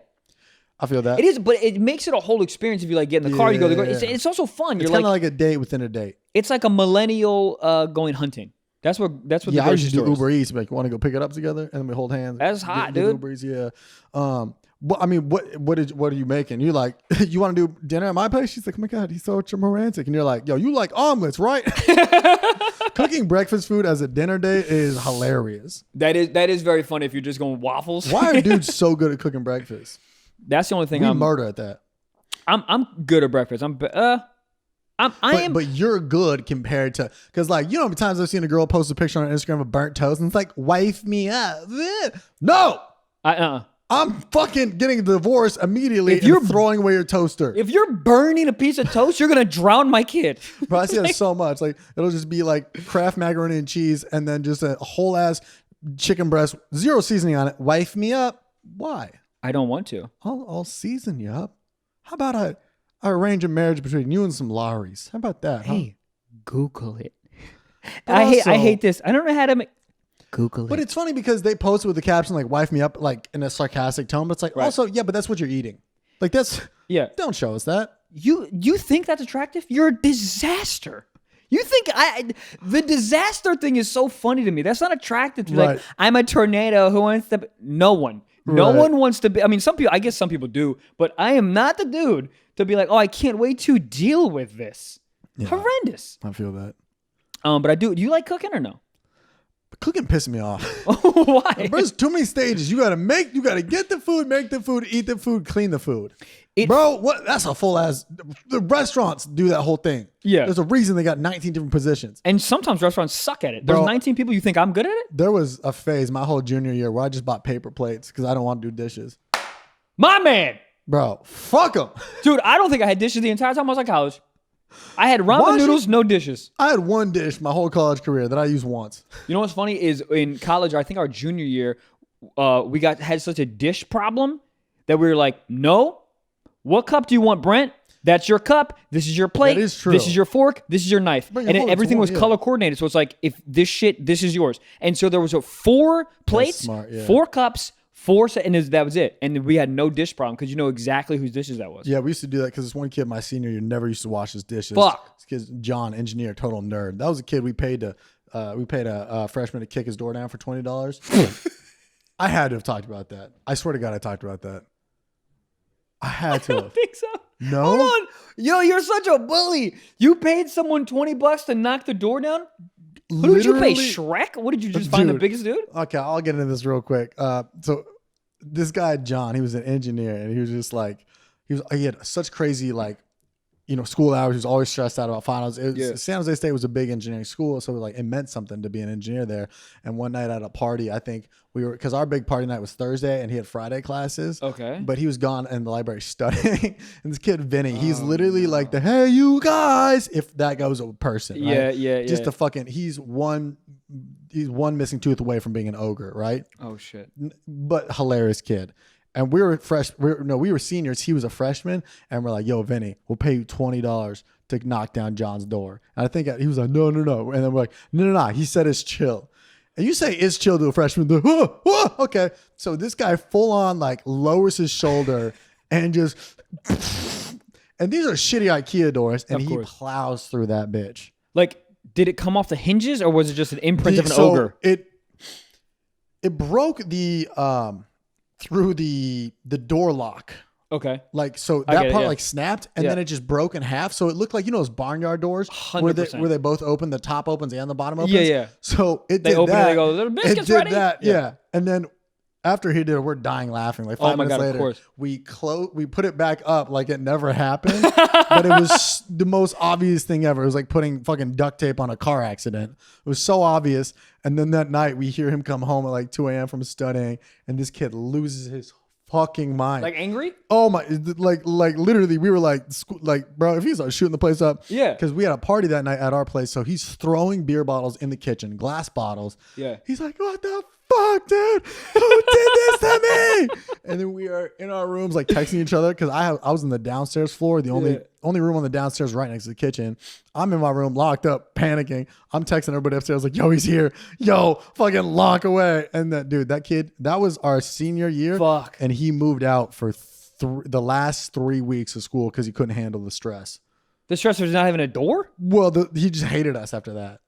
I feel that. It is, but it makes it a whole experience if you like get in the car, you go to the grocery. It's also fun. It's kind of like a date within a date. It's like a millennial going hunting. That's what the grocery store is. I used to do Uber Eats. Like, want to go pick it up together, and then we hold hands. That's hot, dude. Uber Eats, yeah. I mean, what are you making? You're like, you want to do dinner at my place? She's like, oh my God, he's so romantic. And you're like, yo, you like omelets, right? Cooking breakfast food as a dinner date is hilarious. That is very funny if you're just going waffles. Why are dudes so good at cooking breakfast? That's the only thing I'm murder at that. I'm good at breakfast. But you're good compared to, because like, you know how many times I've seen a girl post a picture on Instagram of burnt toast and it's like, wife me up. No. I'm fucking getting a divorce immediately if you're throwing away your toaster. If you're burning a piece of toast, you're going to drown my kid. Bro, I see that so much. Like, it'll just be like Kraft macaroni and cheese and then just a whole ass chicken breast, 0 seasoning on it. Wife me up. Why? I don't want to. I'll season you up. How about I arrange a marriage between you and some Lawry's? How about that? Hey, Google it. I hate this. I don't know how to make... Google it. But it's funny because they post it with the caption like "wife me up" like in a sarcastic tone, but it's like also but that's what you're eating. Like that's don't show us that. You think that's attractive? You're a disaster. You think the disaster thing is so funny to me. That's not attractive to me. Like I'm a tornado who wants to no one. No one wants to be. I mean, I guess some people do, but I am not the dude to be like, oh, I can't wait to deal with this. Yeah, horrendous. I feel that. But I do. Do you like cooking or no? Cooking pisses me off. Why? There's too many stages. You gotta get the food, make the food, eat the food, clean the food. Bro, what? That's a full ass. The restaurants do that whole thing. Yeah. There's a reason they got 19 different positions. And sometimes restaurants suck at it. There's 19 people. You think I'm good at it? There was a phase my whole junior year where I just bought paper plates because I don't want to do dishes. My man. Bro, fuck them. Dude, I don't think I had dishes the entire time I was at college. I had ramen noodles, no dishes. I had one dish my whole college career that I used once. You know what's funny is in college, I think our junior year, we had such a dish problem that we were like, no, what cup do you want, Brent? That's your cup. This is your plate. That is true. This is your fork. This is your knife. Bring And your fork everything to was one, color coordinated. So it's like, if this shit, this is yours. And so there was 4 plates, smart, yeah. 4 cups, 4 and that was it. And we had no dish problem because you know exactly whose dishes that was. Yeah, we used to do that because this one kid my senior year never used to wash his dishes. Fuck. This kid's John, engineer, total nerd. That was a kid we paid a freshman to kick his door down for $20. I had to have talked about that. I swear to God, I talked about that. I had to. I don't think so. No? Hold on. Yo, you're such a bully. You paid someone $20 to knock the door down? Who did you pay? Shrek? What did you just find the biggest dude? Okay, I'll get into this real quick. So this guy, John, he was an engineer and he was just like, he had such crazy school hours. He was always stressed out about finals. San Jose State was a big engineering school, so it meant something to be an engineer there. And one night at a party, I think because our big party night was Thursday, and he had Friday classes. Okay. But he was gone in the library studying. And this kid Vinny, he's literally like the hey you guys, if that guy was a person. Right? Yeah. Just a fucking he's one missing tooth away from being an ogre, right? Oh shit. But hilarious kid. And we were we were seniors. He was a freshman, and we're like, "Yo, Vinny, we'll pay you $20 to knock down John's door." And I think he was like, "No." And then we're like, "No." He said it's chill. And you say it's chill to a freshman. Okay. So this guy full on lowers his shoulder and just, and these are shitty IKEA doors, and he plows through that bitch. Like, did it come off the hinges, or was it just an imprint of an ogre? It broke through the door lock. Okay. So that part snapped and then it just broke in half. So it looked like, those barnyard doors 100%. where they both open, the top opens and the bottom opens. Yeah. So they did open that. It and they go, the biscuits it did ready? That, yeah. And then after he did it, we're dying laughing. 5 minutes later, we put it back up like it never happened. But it was the most obvious thing ever. It was like putting fucking duct tape on a car accident. It was so obvious. And then that night we hear him come home at 2 a.m. from studying, and this kid loses his fucking mind. Angry? Oh my! Literally, we were bro, if he's shooting the place up, yeah, because we had a party that night at our place, so he's throwing beer bottles in the kitchen, glass bottles. Yeah, he's like, "What the fuck, dude? Who did this to me?" And then we are in our rooms texting each other because I was in the downstairs floor, the only room on the downstairs right next to the kitchen. I'm in my room locked up, panicking. I'm texting everybody upstairs "Yo, he's here. Yo, fucking lock away." And that kid, that was our senior year. Fuck. And he moved out for the last 3 weeks of school because he couldn't handle the stress. The stress was not having a door? Well, he just hated us after that.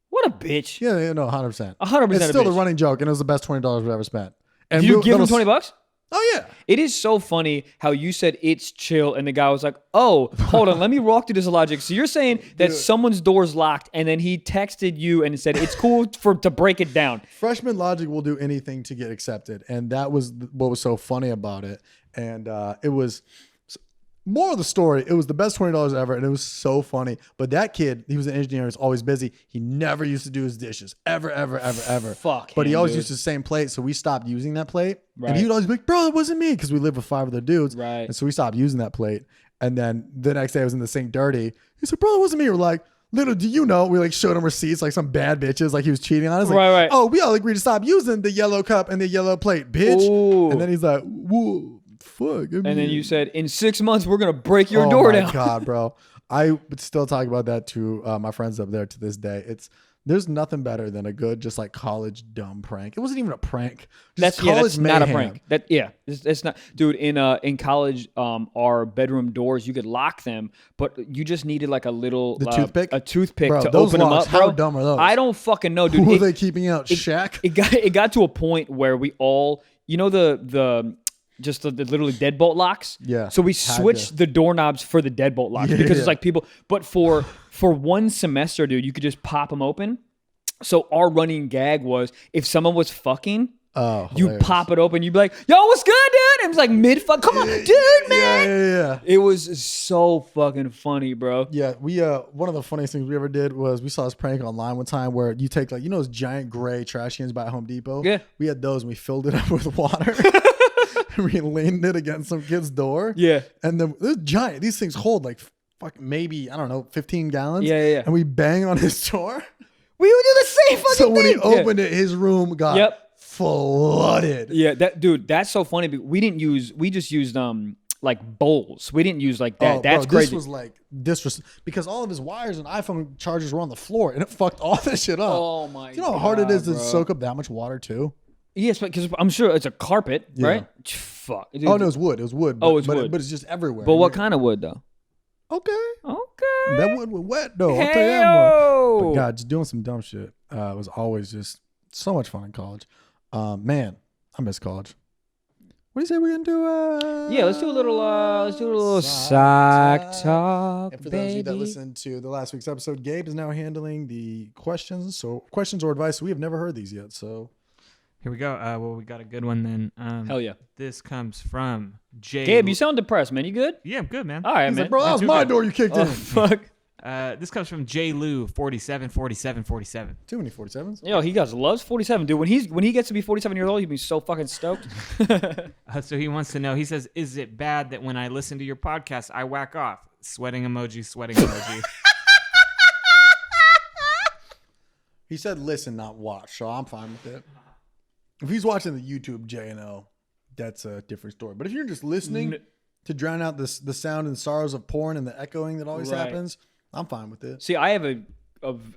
What a bitch. Yeah, no, 100%. 100%. It's still the running joke, and it was the best $20 we've ever spent. And did you give him $20? Oh, yeah. It is so funny how you said it's chill, and the guy was like, oh, hold on, let me walk through this logic. So you're saying that someone's door's locked, and then he texted you and said it's cool to break it down. Freshman logic will do anything to get accepted, and that was what was so funny about it. And it was... More of the story, it was the best $20 ever, and it was so funny. But that kid, he was an engineer, he was always busy. He never used to do his dishes. Ever. Fuck. But he always used the same plate, so we stopped using that plate. Right. And he would always be like, bro, that wasn't me, because we lived with 5 other dudes. Right. And so we stopped using that plate. And then the next day I was in the sink dirty. He said, bro, that wasn't me. We're like, little do you know, we showed him receipts some bad bitches, he was cheating on us. Right. Oh, we all agreed to stop using the yellow cup and the yellow plate, bitch. Ooh. And then he's like, whoa. Fuck. And then you said, in 6 months, we're going to break your door down. Oh, my God, bro. I would still talk about that to my friends up there to this day. There's nothing better than a good, just college dumb prank. It wasn't even a prank. That's not a prank. It's not. Dude, in college, our bedroom doors, you could lock them, but you just needed a little... toothpick? A toothpick bro, to those open locks, them up, bro. How dumb are those? I don't fucking know, dude. Who were they keeping out? Shaq? It got to a point where we all... You know the literally deadbolt locks. Yeah. So we switched the doorknobs for the deadbolt locks because it's people. But for one semester, dude, you could just pop them open. So our running gag was if someone was fucking, you pop it open. You'd be like, "Yo, what's good, dude?" And it's mid fuck. Come on, dude, man. Yeah. It was so fucking funny, bro. Yeah, we one of the funniest things we ever did was we saw this prank online one time where you take those giant gray trash cans by Home Depot. Yeah. We had those and we filled it up with water. We leaned it against some kid's door. Yeah. And then they're giant. These things hold maybe, I don't know, 15 gallons. Yeah. And we bang on his door. We would do the same fucking thing. So when he opened it, his room got flooded. Yeah, that's so funny. We just used like bowls. We didn't use like that. That's crazy. This was like because all of his wires and iPhone chargers were on the floor and it fucked all this shit up. Oh my god. You know how hard it is to soak up that much water too? Yes, because I'm sure it's a carpet, right? Fuck. Dude. Oh no, it was wood. It was wood. It's wood. But it's just everywhere. But what kind of wood though? Okay. That wood was wet though. I'll tell you that much. But God, just doing some dumb shit was always just so much fun in college. Man, I miss college. What do you say we're gonna do? Yeah, let's do a little sock talk. And for those of you that listened to the last week's episode, Gabe is now handling the questions. So questions or advice. We have never heard these yet. So here we go. Well, we got a good one then. Hell yeah. This comes from Jay. Gabe, you sound depressed, man. You good? Yeah, I'm good, man. All right, he's man. like, bro, that was my door you kicked in. Fuck. This comes from J. Lou 47. Too many 47s. Yo, he loves 47, dude. When he gets to be 47 years old, he'll be so fucking stoked. So he wants to know. He says, "Is it bad that when I listen to your podcast, I whack off?" Sweating emoji. He said, "Listen, not watch." So I'm fine with it. If he's watching the YouTube J&O, that's a different story. But if you're just listening to drown out the sound and sorrows of porn and the echoing that always happens, I'm fine with it. See, I have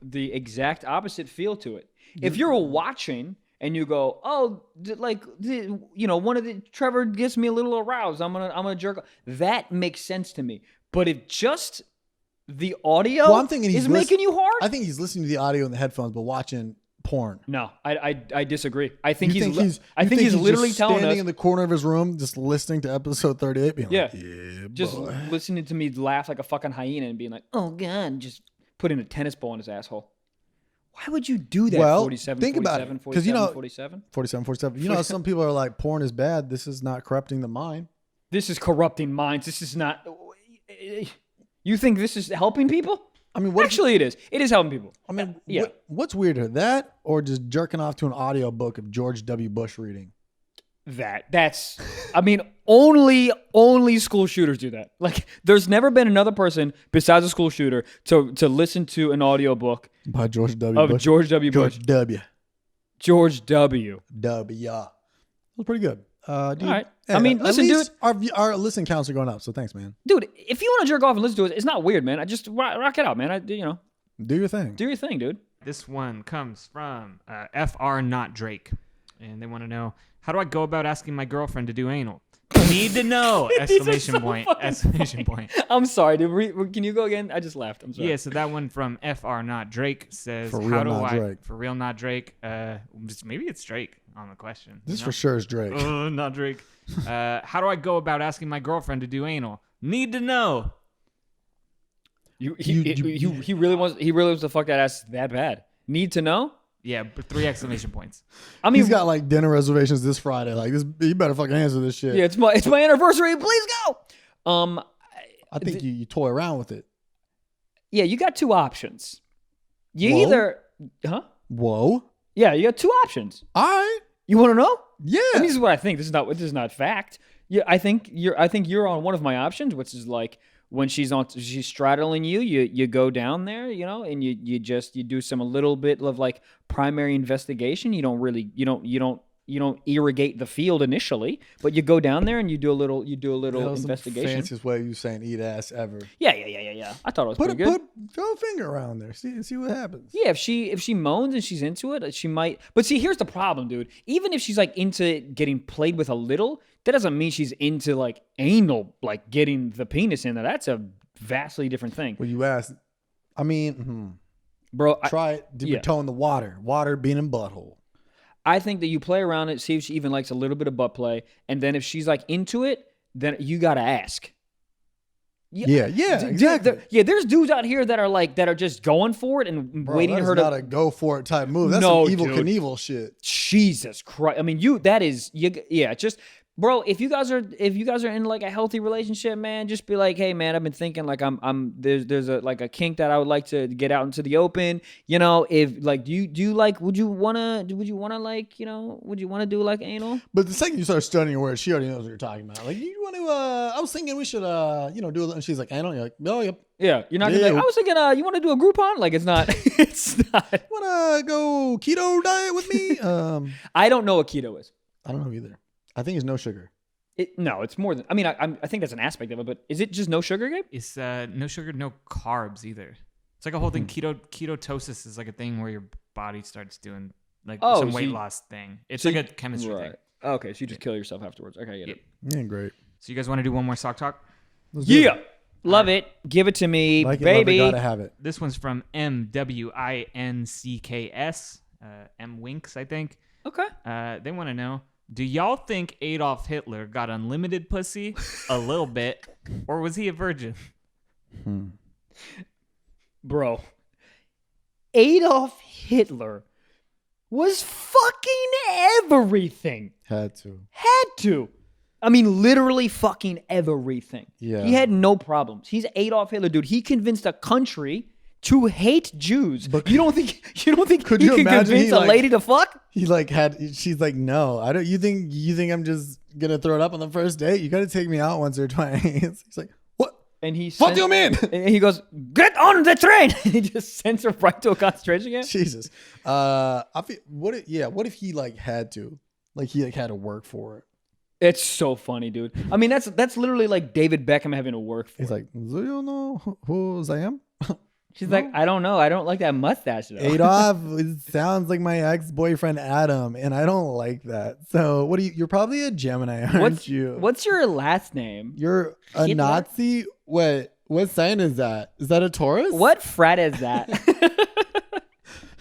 the exact opposite feel to it. If you're watching and you go, oh, one of the Trevor gets me a little aroused, I'm gonna jerk off. That makes sense to me. But if just the audio is making you hard, I think he's listening to the audio in the headphones, but watching porn. No, I disagree. I think he's literally telling us, standing in the corner of his room, just listening to episode 38, being like, just listening to me laugh like a fucking hyena and being like, oh god, just putting a tennis ball in his asshole. Why would you do that? Well, 47, think 47, about it. 47, 47. 47. You know, some people are like, porn is bad. This is not corrupting the mind. This is corrupting minds. This is not. You think this is helping people? I mean, actually, it is. It is helping people. I mean, what's weirder, that or just jerking off to an audio book of George W. Bush reading? That's. I mean, only school shooters do that. Like, there's never been another person besides a school shooter to listen to an audio book by George W. Bush. George W. Bush. George W. George W. W. That was pretty good. Dude, all right. I mean, listen, dude. Our listen counts are going up, so thanks, man. Dude, if you want to jerk off and listen to it, it's not weird, man. I just rock it out, man. Do your thing. Do your thing, dude. This one comes from FR Not Drake, and they want to know, how do I go about asking my girlfriend to do anal? Need to know! Exclamation point. I'm sorry, dude. Can you go again? I just laughed. I'm sorry. Yeah, so that one from FR Not Drake says, For real, not Drake. Maybe it's Drake on the question. This for sure is Drake. Not Drake. How do I go about asking my girlfriend to do anal? Need to know. He really wants to fuck that ass that bad. Need to know? Yeah, 3 exclamation points. I mean, he's got like dinner reservations this Friday. Like this, you better fucking answer this shit. Yeah, it's my anniversary. Please go. I think you toy around with it. Yeah, you got 2 options. Either, Whoa. Yeah, you got 2 options. All right. You want to know? Yeah. I mean, this is what I think. This is not fact. Yeah, I think you're on one of my options, which is like when she's straddling you go down there, and you do a little bit of like primary investigation. You don't irrigate the field initially, but you go down there and you do a little investigation. That's the fanciest way of you saying eat ass ever. Yeah. I thought it was pretty good. Throw a finger around there. See what happens. Yeah, if she moans and she's into it, she might. But see, here's the problem, dude. Even if she's like into getting played with a little, that doesn't mean she's into like anal, like getting the penis in there. That's a vastly different thing. Well, you asked. I mean, bro, try it. Dip your toe in the water. Water being in butthole. I think that you play around it, see if she even likes a little bit of butt play, and then if she's like into it, then you gotta ask. Yeah, exactly. There's dudes out here that are just going for it and waiting for her to. That's not a go for it type move. That's some evil Knievel shit. Jesus Christ! I mean, just Bro, if you guys are in like a healthy relationship, man, just be like, hey man, I've been thinking like there's a like a kink that I would like to get out into the open. You know, if like do you like would you wanna like, you know, would you wanna do like anal? But the second you start studying your words, she already knows what you're talking about. Like, you want to I was thinking we should you know, do it, and she's like, anal. You're like, oh yep. Yeah, you're not gonna be like, I was thinking you wanna do a Groupon? Like it's not Wanna go keto diet with me? I don't know what keto is. I don't know either. I think it's no sugar. No, it's more than. I mean, I think that's an aspect of it, but is it just no sugar, Gabe? It's no sugar, no carbs either. It's like a whole thing. Ketosis is like a thing where your body starts doing like some weight loss thing. It's like a chemistry thing. Okay, so you just kill yourself afterwards. Okay, I get it. Yeah, great. So you guys want to do one more sock talk? Yeah, love it. Give it to me, like it, baby. Love it, gotta have it. This one's from MWINCKS. M Winks, I think. Okay. They want to know. Do y'all think Adolf Hitler got unlimited pussy? A little bit. Or was he a virgin? Bro. Adolf Hitler was fucking everything. Had to. I mean, literally fucking everything. Yeah. He had no problems. He's Adolf Hitler, dude. He convinced a country to hate Jews. But you don't think could he you can imagine convince a lady to fuck? He like she's like, no, I don't. You think I'm just gonna throw it up on the first date? You got to take me out once or twice. He's like, what? And he what do you mean? And he goes, get on the train. He just sends her right to a concentration camp. Jesus. I feel what if he like had to, like he like had to work for it. It's so funny, dude. I mean, that's literally like David Beckham having to work for. He's like, do you know who I am? She's like, I don't know. I don't like that mustache though. Adolf, it sounds like my ex-boyfriend Adam, and I don't like that. So you're probably a Gemini, aren't you? What's your last name? You're a Hitler? Nazi? What sign is that? Is that a Taurus? What frat is that?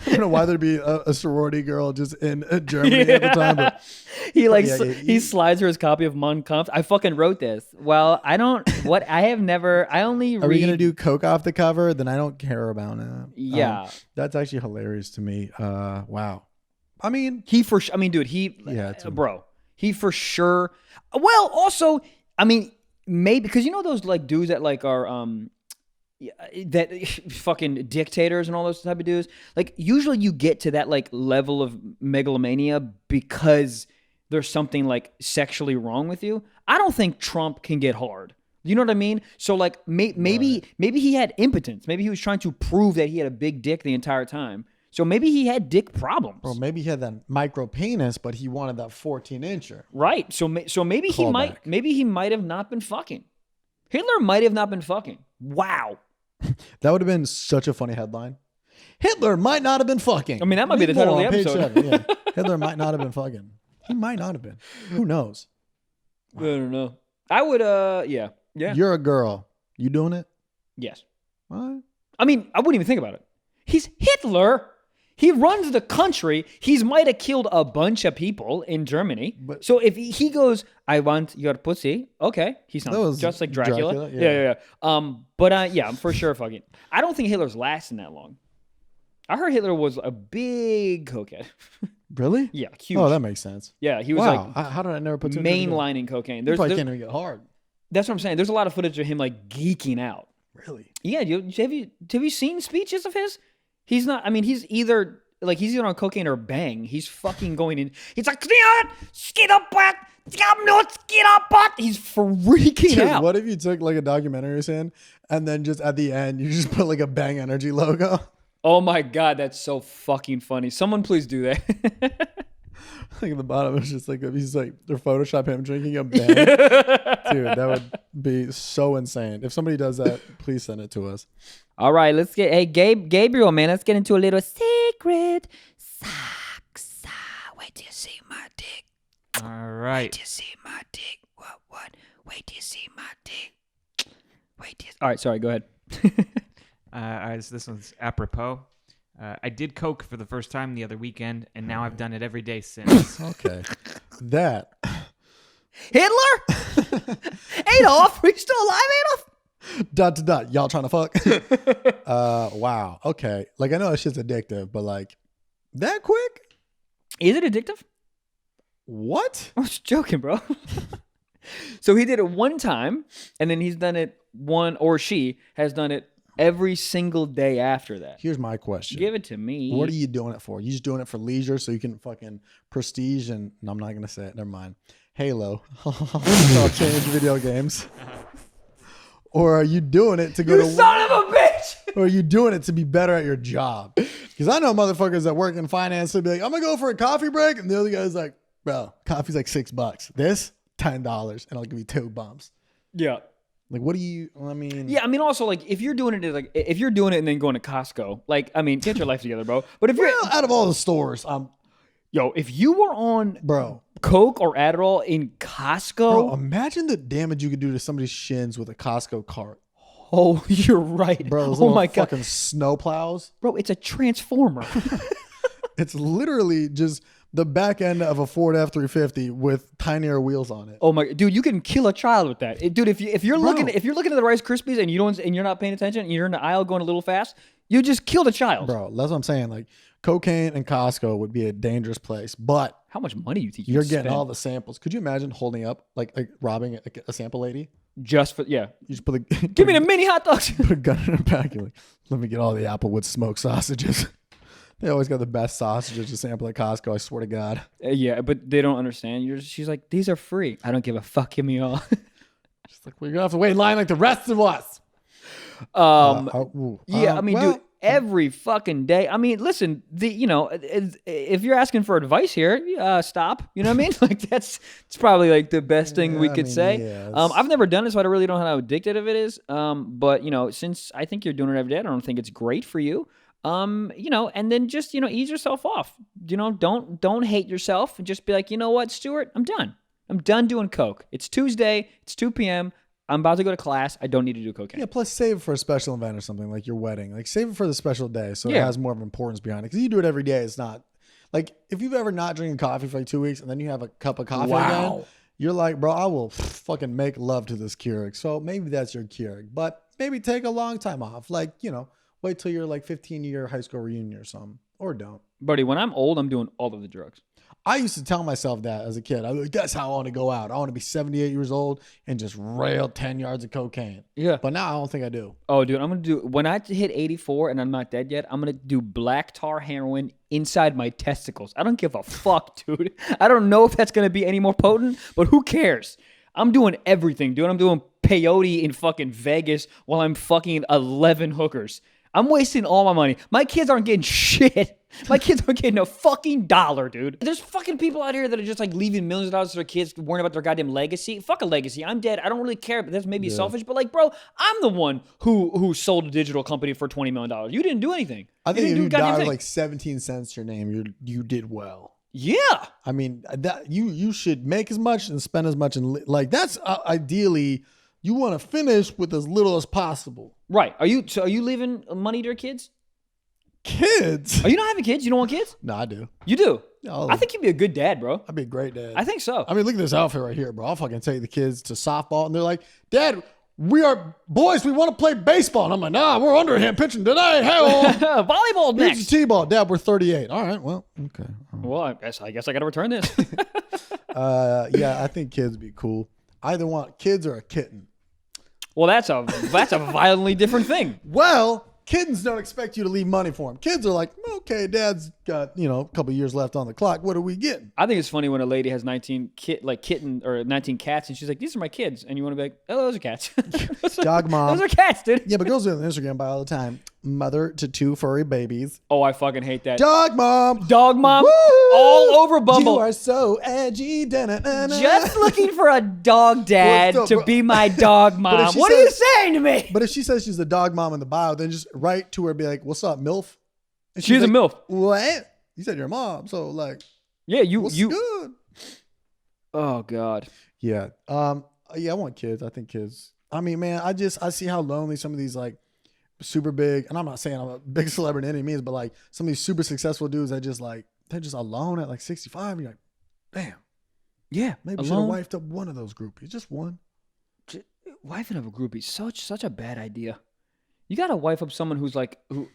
I don't know why there'd be a sorority girl just in Germany at the time. But he slides her his copy of Mein Kampf. I fucking wrote this. Well, I only read. Are we going to do Coke off the cover? Then I don't care about it. Yeah. That's actually hilarious to me. Wow. I mean. Dude, bro, he for sure. Well, also, I mean, maybe, because you know those like dudes that like are, that fucking dictators and all those type of dudes, like usually you get to that like level of megalomania because there's something like sexually wrong with you. I don't think Trump can get hard. You know what I mean? So like maybe he had impotence. Maybe he was trying to prove that he had a big dick the entire time. So maybe he had dick problems. Or maybe he had that micro penis, but he wanted that 14-incher. Right. So maybe he might have not been fucking. Hitler might have not been fucking. Wow. That would have been such a funny headline. Hitler might not have been fucking. I mean, that might be the title of the episode. 7, yeah. Hitler might not have been fucking. He might not have been. Who knows? Wow. I don't know. I would, yeah. You're a girl. You doing it? Yes. What? I mean, I wouldn't even think about it. He's Hitler. He runs the country. He might have killed a bunch of people in Germany. But, so if he goes, I want your pussy, okay. He sounds just like Dracula. Yeah. But I'm for sure fucking. I don't think Hitler's lasting that long. I heard Hitler was a big cokehead. Really? Yeah, huge. Oh, that makes sense. Yeah, he was like. How did I never put mainlining cocaine? There's probably can't even get hard. That's what I'm saying. There's a lot of footage of him like geeking out. Really? Yeah. Have you seen speeches of his? He's not. I mean, he's either on cocaine or bang. He's fucking going in. He's like, he's freaking out. What if you took like a documentary scene and then just at the end you just put like a Bang Energy logo? Oh my god, that's so fucking funny. Someone please do that. Like at the bottom, it's just like he's like they're Photoshop him drinking a Bang. Dude, that would be so insane. If somebody does that, please send it to us. All right, let's get Gabriel, man. Let's get into a little secret. Wait till you see my dick. All right. Wait till you see my dick. What? Wait till you see my dick. All right, sorry. Go ahead. So this one's apropos. I did coke for the first time the other weekend, and now I've done it every day since. Okay. That. Hitler? Adolf? Are you still alive, Adolf? ... Y'all trying to fuck? Wow. Okay. Like, I know it's just addictive, but like, that quick? Is it addictive? What? I was joking, bro. So he did it one time, and then he's done it or she has done it every single day after that. Here's my question. Give it to me. What are you doing it for? You just doing it for leisure so you can fucking prestige and no, I'm not gonna say it. Never mind. Halo. I'll change video games. Or are you doing it to go to son of a bitch? Or are you doing it to be better at your job? Because I know motherfuckers that work in finance would be like, I'm gonna go for a coffee break, and the other guy's like, bro, coffee's like $6. This $10, and I'll give you 2 bumps. Yeah. Like, what do you? I mean, yeah. I mean, also, like, if you're doing it, and then going to Costco, like, I mean, get your life together, bro. But if you're out of all the stores, if you were on bro, Coke or Adderall in Costco, bro, imagine the damage you could do to somebody's shins with a Costco cart. Oh, you're right, bro. Those oh my god, fucking snow plows, bro. It's a transformer. It's literally just the back end of a Ford F-350 with tinier wheels on it. Oh my dude, you can kill a child with that, dude. If you're looking at the Rice Krispies and you're not paying attention, and you're in the aisle going a little fast, you just killed a child, bro. That's what I'm saying. Like, cocaine and Costco would be a dangerous place, but how much money do you think you're getting all the samples? Could you imagine holding up like robbing a sample lady? Just for You just put give me the mini hot dogs. Put a gun in her back. Like, let me get all the Applewood smoked sausages. They always got the best sausages to sample at Costco. I swear to God. Yeah, but they don't understand. She's like, these are free. I don't give a fuck. Give me all. She's like, we're gonna have to wait in line like the rest of us. I mean, dude, every fucking day. I mean, listen, if you're asking for advice here, stop. You know what I mean? Like, it's probably like the best thing we could say. Yeah, I've never done it, so I really don't know how addictive it is. But since I think you're doing it every day, I don't think it's great for you. And then just, ease yourself off. Don't hate yourself, and just be like, you know what, Stuart, I'm done. I'm done doing coke. It's Tuesday. It's 2 p.m. I'm about to go to class. I don't need to do cocaine. Yeah, plus save it for a special event or something like your wedding. Like, save it for the special day so it has more of importance behind it. Because you do it every day. It's not like if you've ever not drinking coffee for like 2 weeks and then you have a cup of coffee again, you're like, bro, I will fucking make love to this Keurig. So maybe that's your Keurig. But maybe take a long time off. Like, wait till you're like 15-year high school reunion or something. Or don't. Buddy, when I'm old, I'm doing all of the drugs. I used to tell myself that as a kid. I was like, that's how I want to go out. I want to be 78 years old and just rail 10 yards of cocaine. Yeah. But now I don't think I do. Oh, dude, I'm going to do, when I hit 84 and I'm not dead yet, I'm going to do black tar heroin inside my testicles. I don't give a fuck, dude. I don't know if that's going to be any more potent, but who cares? I'm doing everything, dude. I'm doing peyote in fucking Vegas while I'm fucking 11 hookers. I'm wasting all my money. My kids aren't getting shit. My kids aren't getting a fucking dollar, dude. There's fucking people out here that are just like leaving millions of dollars to their kids, worrying about their goddamn legacy. Fuck a legacy. I'm dead. I don't really care. But that's maybe selfish. But like, bro, I'm the one who sold a digital company for $20 million. You didn't do anything. I think if you die with like 17 cents to your name, you did well. Yeah. I mean, that you should make as much and spend as much, and like that's ideally you want to finish with as little as possible. Right. Are you leaving money to your kids? Kids? Are you not having kids? You don't want kids? No, I do. You do? I think you'd be a good dad, bro. I'd be a great dad. I think so. I mean, look at this outfit right here, bro. I'll fucking take the kids to softball, and they're like, Dad, we are boys. We want to play baseball. And I'm like, nah, we're underhand pitching today. Hell, volleyball next. Here's the T-ball. Dad, we're 38. All right, well, okay. Well, I guess I got to return this. Yeah, I think kids would be cool. I either want kids or a kitten. Well, that's a violently different thing. Well, kittens don't expect you to leave money for them. Kids are like, okay, Dad's got a couple years left on the clock. What are we getting? I think it's funny when a lady has 19 cats, and she's like, these are my kids, and you want to be like, oh, those are cats. Dog mom. Those are cats, dude. Yeah, but girls do it on Instagram by all the time. Mother to 2 furry babies. Oh, I fucking hate that. Dog mom. Dog mom. Woo! All over Bumble. You are so edgy. Da-na-na-na. Just looking for a dog dad to be my dog mom. What are you saying to me? But if she says she's the dog mom in the bio, then just write to her and be like, what's up, MILF? And she's like, a MILF. What? You said you're a mom, so like, yeah, what's good? Oh God. Yeah. Yeah, I want kids. I think kids. I mean, man, I see how lonely some of these like super big, and I'm not saying I'm a big celebrity in any means, but like some of these super successful dudes that just like they're just alone at like 65. And you're like, damn. Yeah. Maybe should have wifed up one of those groupies. Just one. Wifing up a groupie, such a bad idea. You gotta wife up someone who's like who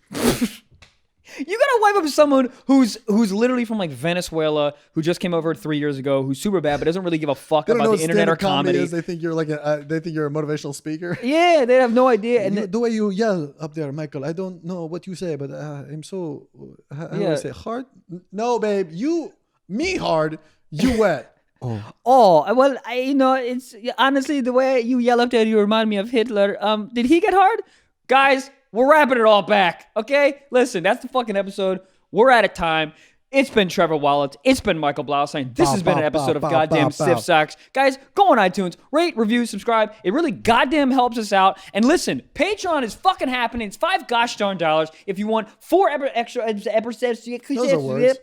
You gotta wipe up someone who's literally from like Venezuela, who just came over 3 years ago, who's super bad, but doesn't really give a fuck about the internet or comedy. They think you're they think you're a motivational speaker. Yeah, they have no idea. And the way you yell up there, Michael, I don't know what you say, but I'm so how do I say hard? No, babe, me hard, you wet. Oh, well, it's honestly the way you yell up there, you remind me of Hitler. Did he get hard? Guys, we're wrapping it all back, okay? Listen, that's the fucking episode. We're out of time. It's been Trevor Wallace. It's been Michael Blaustein. This has been an episode of Goddamn Stiff Socks. Guys, go on iTunes, rate, review, subscribe. It really goddamn helps us out. And listen, Patreon is fucking happening. It's $5 gosh darn dollars. If you want 4 extra episodes. Those are words.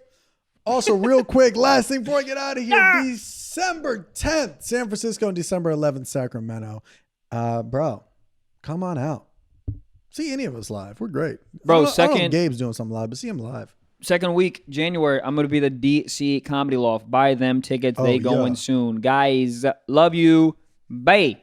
Also, real quick, last thing before I get out of here. December 10th, San Francisco, and December 11th, Sacramento. Bro, come on out. See any of us live. We're great. Bro, I don't know if Gabe's doing something live, but see him live. Second week, January, I'm going to be the DC Comedy Loft. Buy them tickets. They going soon. Guys, love you. Bye.